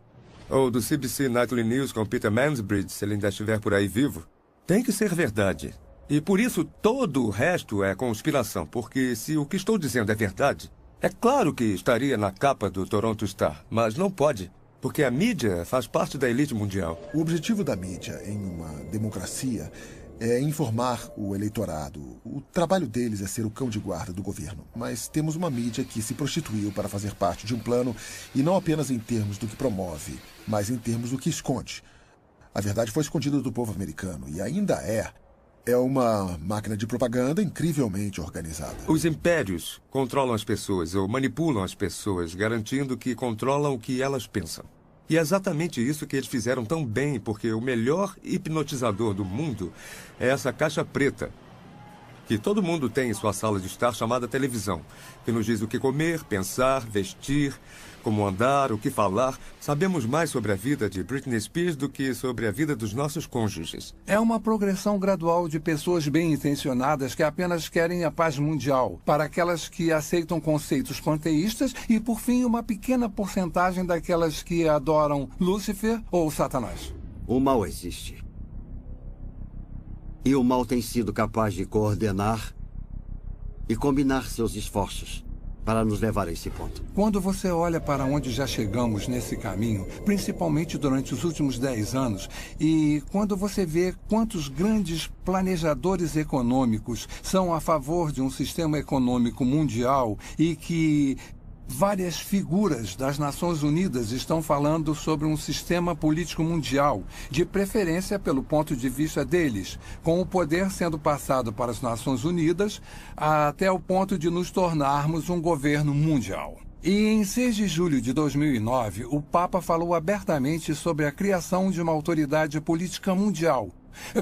ou do CBC Nightly News com Peter Mansbridge, se ele ainda estiver por aí vivo. Tem que ser verdade. E por isso todo o resto é conspiração, porque se o que estou dizendo é verdade, é claro que estaria na capa do Toronto Star, mas não pode, porque a mídia faz parte da elite mundial. O objetivo da mídia em uma democracia é informar o eleitorado. O trabalho deles é ser o cão de guarda do governo. Mas temos uma mídia que se prostituiu para fazer parte de um plano, e não apenas em termos do que promove, mas em termos do que esconde. A verdade foi escondida do povo americano, e ainda é. É uma máquina de propaganda incrivelmente organizada. Os impérios controlam as pessoas ou manipulam as pessoas, garantindo que controlam o que elas pensam. E é exatamente isso que eles fizeram tão bem, porque o melhor hipnotizador do mundo é essa caixa preta, que todo mundo tem em sua sala de estar, chamada televisão, que nos diz o que comer, pensar, vestir, como andar, o que falar. Sabemos mais sobre a vida de Britney Spears do que sobre a vida dos nossos cônjuges. É uma progressão gradual de pessoas bem-intencionadas que apenas querem a paz mundial, para aquelas que aceitam conceitos panteístas e, por fim, uma pequena porcentagem daquelas que adoram Lúcifer ou Satanás. O mal existe. E o mal tem sido capaz de coordenar e combinar seus esforços para nos levar a esse ponto. Quando você olha para onde já chegamos nesse caminho, principalmente durante os últimos 10 anos, e quando você vê quantos grandes planejadores econômicos são a favor de um sistema econômico mundial e que várias figuras das Nações Unidas estão falando sobre um sistema político mundial, de preferência pelo ponto de vista deles, com o poder sendo passado para as Nações Unidas até o ponto de nos tornarmos um governo mundial. E em 6 de julho de 2009, o Papa falou abertamente sobre a criação de uma autoridade política mundial,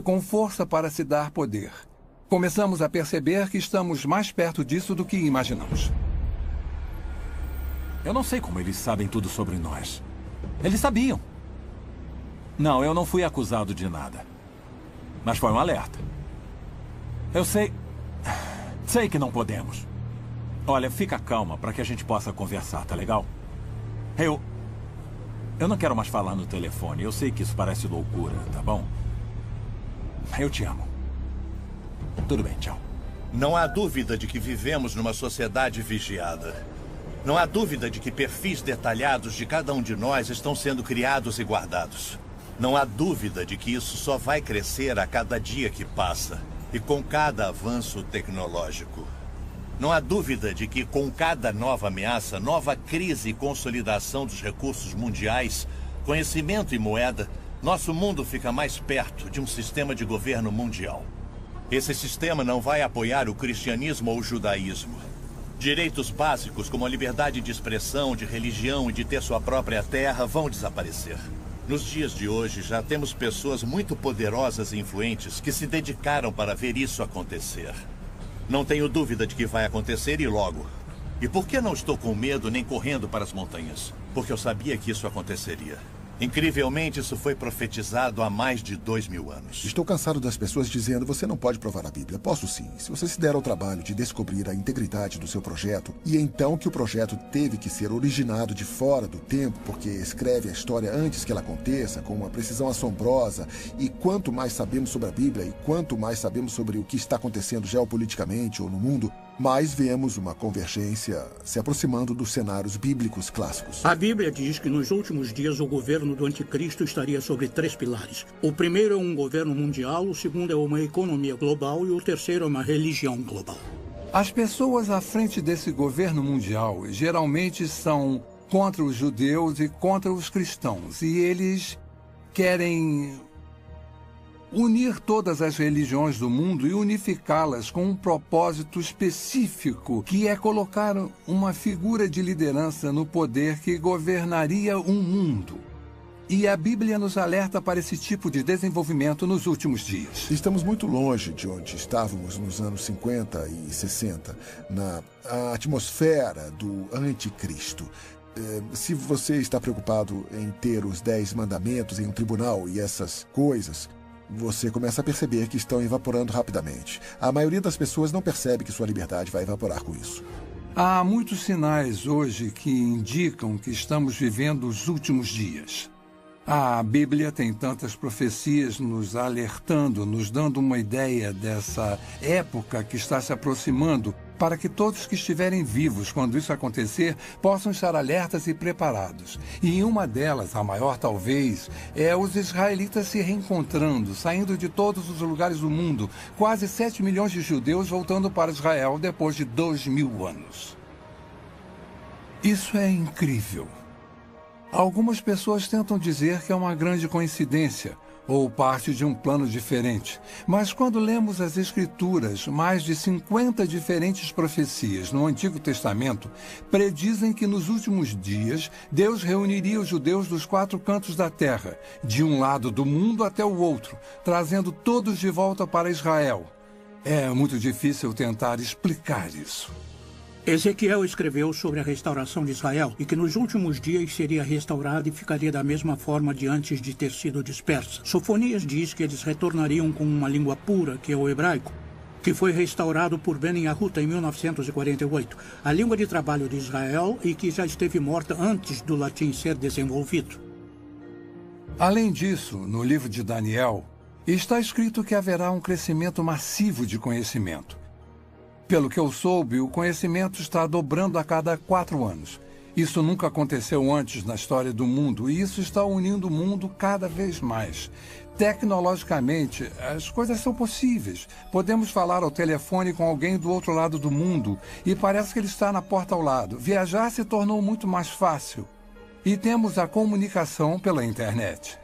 com força para se dar poder. Começamos a perceber que estamos mais perto disso do que imaginamos. Eu não sei como eles sabem tudo sobre nós. Eles sabiam. Não, eu não fui acusado de nada. Mas foi um alerta. Eu sei... Sei que não podemos. Olha, fica calma para que a gente possa conversar, tá legal? Eu não quero mais falar no telefone. Eu sei que isso parece loucura, tá bom? Eu te amo. Tudo bem, tchau. Não há dúvida de que vivemos numa sociedade vigiada. Não há dúvida de que perfis detalhados de cada um de nós estão sendo criados e guardados. Não há dúvida de que isso só vai crescer a cada dia que passa e com cada avanço tecnológico. Não há dúvida de que com cada nova ameaça, nova crise e consolidação dos recursos mundiais, conhecimento e moeda, nosso mundo fica mais perto de um sistema de governo mundial. Esse sistema não vai apoiar o cristianismo ou o judaísmo. Direitos básicos como a liberdade de expressão, de religião e de ter sua própria terra vão desaparecer. Nos dias de hoje, já temos pessoas muito poderosas e influentes que se dedicaram para ver isso acontecer. Não tenho dúvida de que vai acontecer e logo. E por que não estou com medo nem correndo para as montanhas? Porque eu sabia que isso aconteceria. Incrivelmente, isso foi profetizado há mais de 2000 anos. Estou cansado das pessoas dizendo: você não pode provar a Bíblia. Posso sim, se você se der ao trabalho de descobrir a integridade do seu projeto, e então que o projeto teve que ser originado de fora do tempo, porque escreve a história antes que ela aconteça, com uma precisão assombrosa, e quanto mais sabemos sobre a Bíblia, e quanto mais sabemos sobre o que está acontecendo geopoliticamente ou no mundo, mais vemos uma convergência se aproximando dos cenários bíblicos clássicos. A Bíblia diz que nos últimos dias o governo do anticristo estaria sobre 3 pilares. O primeiro é um governo mundial, o segundo é uma economia global e o terceiro é uma religião global. As pessoas à frente desse governo mundial geralmente são contra os judeus e contra os cristãos, e eles querem unir todas as religiões do mundo e unificá-las com um propósito específico, que é colocar uma figura de liderança no poder que governaria um mundo. E a Bíblia nos alerta para esse tipo de desenvolvimento nos últimos dias. Estamos muito longe de onde estávamos nos anos 50 e 60, na atmosfera do anticristo. Se você está preocupado em ter os 10 mandamentos em um tribunal e essas coisas, você começa a perceber que estão evaporando rapidamente. A maioria das pessoas não percebe que sua liberdade vai evaporar com isso. Há muitos sinais hoje que indicam que estamos vivendo os últimos dias. A Bíblia tem tantas profecias nos alertando, nos dando uma ideia dessa época que está se aproximando, para que todos que estiverem vivos quando isso acontecer possam estar alertas e preparados. E uma delas, a maior talvez, é os israelitas se reencontrando, saindo de todos os lugares do mundo, quase 7 milhões de judeus voltando para Israel depois de 2000 anos. Isso é incrível. Algumas pessoas tentam dizer que é uma grande coincidência ou parte de um plano diferente. Mas quando lemos as Escrituras, mais de 50 diferentes profecias no Antigo Testamento predizem que nos últimos dias Deus reuniria os judeus dos 4 cantos da terra, de um lado do mundo até o outro, trazendo todos de volta para Israel. É muito difícil tentar explicar isso. Ezequiel escreveu sobre a restauração de Israel e que nos últimos dias seria restaurada e ficaria da mesma forma de antes de ter sido dispersa. Sofonias diz que eles retornariam com uma língua pura, que é o hebraico, que foi restaurado por Ben Yahuta em 1948, a língua de trabalho de Israel e que já esteve morta antes do latim ser desenvolvido. Além disso, no livro de Daniel, está escrito que haverá um crescimento massivo de conhecimento. Pelo que eu soube, o conhecimento está dobrando a cada 4 anos. Isso nunca aconteceu antes na história do mundo, e isso está unindo o mundo cada vez mais. Tecnologicamente, as coisas são possíveis. Podemos falar ao telefone com alguém do outro lado do mundo, e parece que ele está na porta ao lado. Viajar se tornou muito mais fácil. E temos a comunicação pela internet.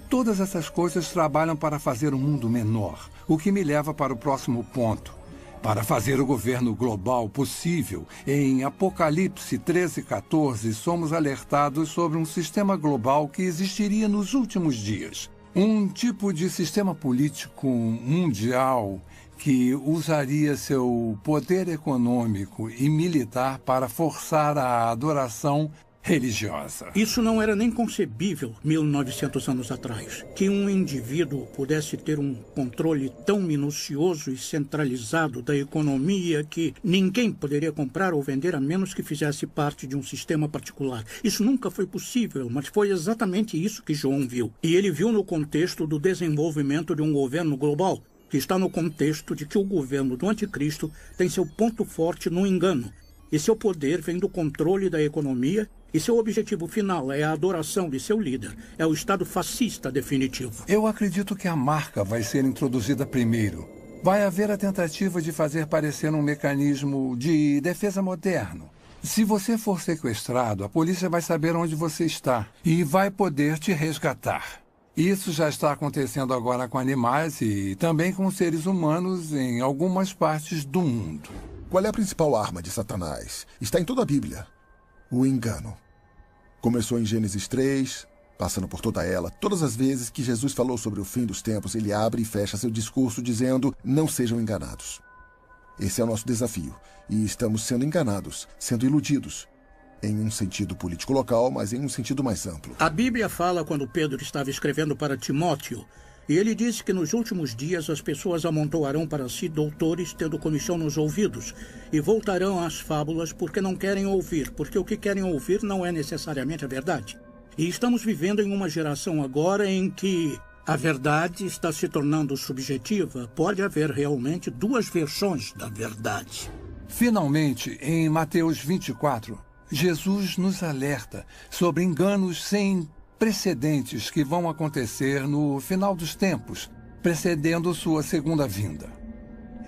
Todas essas coisas trabalham para fazer o mundo menor, o que me leva para o próximo ponto. Para fazer o governo global possível, em Apocalipse 13:14, somos alertados sobre um sistema global que existiria nos últimos dias. Um tipo de sistema político mundial que usaria seu poder econômico e militar para forçar a adoração religiosa. Isso não era nem concebível 1900 anos atrás, que um indivíduo pudesse ter um controle tão minucioso e centralizado da economia que ninguém poderia comprar ou vender a menos que fizesse parte de um sistema particular. Isso nunca foi possível, mas foi exatamente isso que João viu. E ele viu no contexto do desenvolvimento de um governo global, que está no contexto de que o governo do anticristo tem seu ponto forte no engano. E seu poder vem do controle da economia e seu objetivo final é a adoração de seu líder. É o Estado fascista definitivo. Eu acredito que a marca vai ser introduzida primeiro. Vai haver a tentativa de fazer parecer um mecanismo de defesa moderno. Se você for sequestrado, a polícia vai saber onde você está e vai poder te resgatar. Isso já está acontecendo agora com animais e também com seres humanos em algumas partes do mundo. Qual é a principal arma de Satanás? Está em toda a Bíblia. O engano. Começou em Gênesis 3, passando por toda ela. Todas as vezes que Jesus falou sobre o fim dos tempos, ele abre e fecha seu discurso dizendo: não sejam enganados. Esse é o nosso desafio. E estamos sendo enganados, sendo iludidos. Em um sentido político local, mas em um sentido mais amplo. A Bíblia fala quando Pedro estava escrevendo para Timóteo. E ele disse que nos últimos dias as pessoas amontoarão para si doutores tendo comichão nos ouvidos e voltarão às fábulas porque não querem ouvir, porque o que querem ouvir não é necessariamente a verdade. E estamos vivendo em uma geração agora em que a verdade está se tornando subjetiva. Pode haver realmente 2 versões da verdade. Finalmente, em Mateus 24, Jesus nos alerta sobre enganos sem precedentes que vão acontecer no final dos tempos, precedendo sua segunda vinda.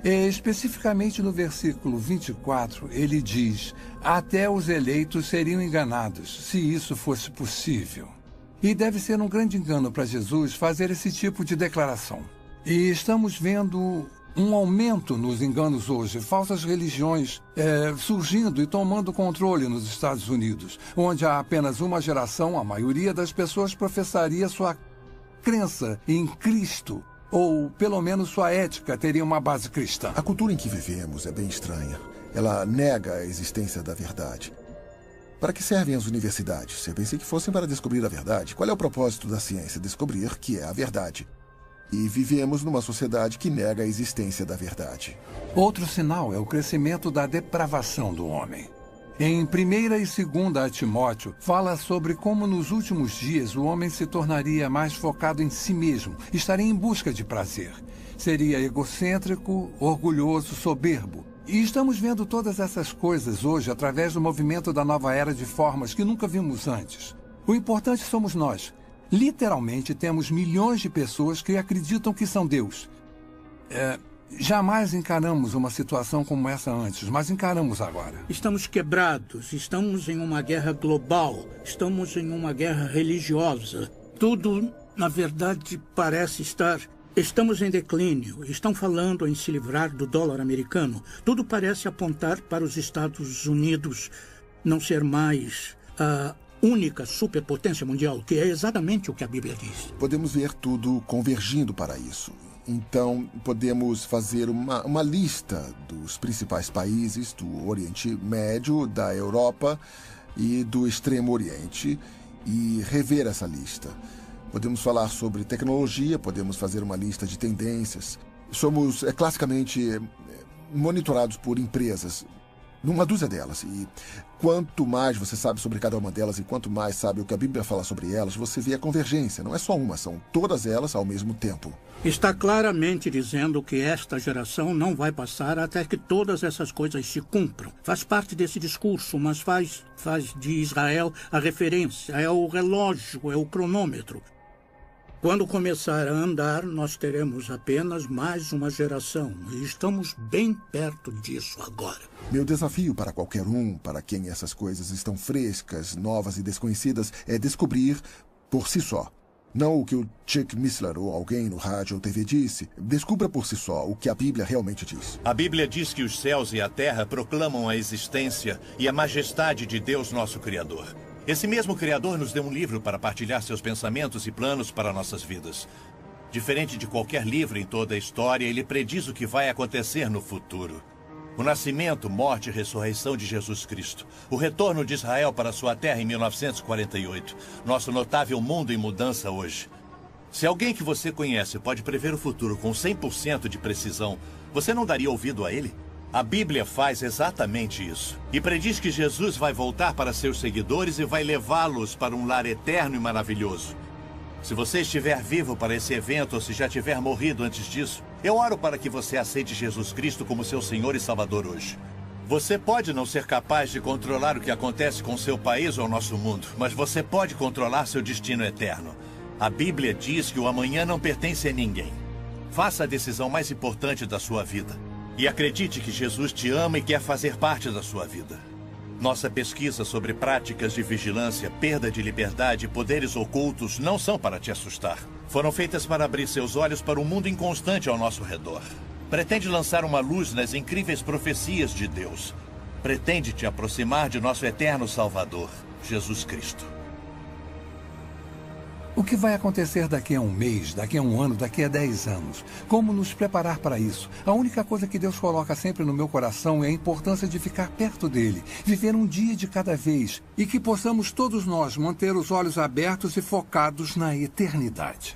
E, especificamente no versículo 24, ele diz: até os eleitos seriam enganados, se isso fosse possível. E deve ser um grande engano para Jesus fazer esse tipo de declaração. E estamos vendo um aumento nos enganos hoje, falsas religiões surgindo e tomando controle nos Estados Unidos, onde há apenas uma geração, a maioria das pessoas professaria sua crença em Cristo, ou pelo menos sua ética teria uma base cristã. A cultura em que vivemos é bem estranha. Ela nega a existência da verdade. Para que servem as universidades? Eu pensei que fossem para descobrir a verdade. Qual é o propósito da ciência? Descobrir que é a verdade. E vivemos numa sociedade que nega a existência da verdade. Outro sinal é o crescimento da depravação do homem. Em 1ª e 2ª Timóteo, fala sobre como nos últimos dias o homem se tornaria mais focado em si mesmo, estaria em busca de prazer. Seria egocêntrico, orgulhoso, soberbo. E estamos vendo todas essas coisas hoje através do movimento da nova era de formas que nunca vimos antes. O importante somos nós. Literalmente temos milhões de pessoas que acreditam que são Deus. Jamais encaramos uma situação como essa antes, mas encaramos agora. Estamos quebrados, estamos em uma guerra global, estamos em uma guerra religiosa. Tudo, na verdade, parece estar... Estamos em declínio, estão falando em se livrar do dólar americano. Tudo parece apontar para os Estados Unidos não ser mais a única superpotência mundial, que é exatamente o que a Bíblia diz. Podemos ver tudo convergindo para isso. Então, podemos fazer uma lista dos principais países do Oriente Médio, da Europa e do Extremo Oriente e rever essa lista. Podemos falar sobre tecnologia, podemos fazer uma lista de tendências. Somos classicamente monitorados por empresas, numa dúzia delas. E quanto mais você sabe sobre cada uma delas e quanto mais sabe o que a Bíblia fala sobre elas, você vê a convergência. Não é só uma, são todas elas ao mesmo tempo. Está claramente dizendo que esta geração não vai passar até que todas essas coisas se cumpram. Faz parte desse discurso, mas faz de Israel a referência, é o relógio, é o cronômetro. Quando começar a andar, nós teremos apenas mais uma geração. E estamos bem perto disso agora. Meu desafio para qualquer um, para quem essas coisas estão frescas, novas e desconhecidas, é descobrir por si só. Não o que o Chuck Missler ou alguém no rádio ou TV disse. Descubra por si só o que a Bíblia realmente diz. A Bíblia diz que os céus e a terra proclamam a existência e a majestade de Deus, nosso Criador. Esse mesmo Criador nos deu um livro para partilhar seus pensamentos e planos para nossas vidas. Diferente de qualquer livro em toda a história, ele prediz o que vai acontecer no futuro. O nascimento, morte e ressurreição de Jesus Cristo. O retorno de Israel para sua terra em 1948. Nosso notável mundo em mudança hoje. Se alguém que você conhece pode prever o futuro com 100% de precisão, você não daria ouvido a ele? A Bíblia faz exatamente isso. E prediz que Jesus vai voltar para seus seguidores e vai levá-los para um lar eterno e maravilhoso. Se você estiver vivo para esse evento ou se já tiver morrido antes disso, eu oro para que você aceite Jesus Cristo como seu Senhor e Salvador hoje. Você pode não ser capaz de controlar o que acontece com seu país ou nosso mundo, mas você pode controlar seu destino eterno. A Bíblia diz que o amanhã não pertence a ninguém. Faça a decisão mais importante da sua vida. E acredite que Jesus te ama e quer fazer parte da sua vida. Nossa pesquisa sobre práticas de vigilância, perda de liberdade e poderes ocultos não são para te assustar. Foram feitas para abrir seus olhos para um mundo inconstante ao nosso redor. Pretende lançar uma luz nas incríveis profecias de Deus. Pretende te aproximar de nosso eterno Salvador, Jesus Cristo. O que vai acontecer daqui a um mês, daqui a um ano, daqui a 10 anos? Como nos preparar para isso? A única coisa que Deus coloca sempre no meu coração é a importância de ficar perto dele, viver um dia de cada vez e que possamos todos nós manter os olhos abertos e focados na eternidade.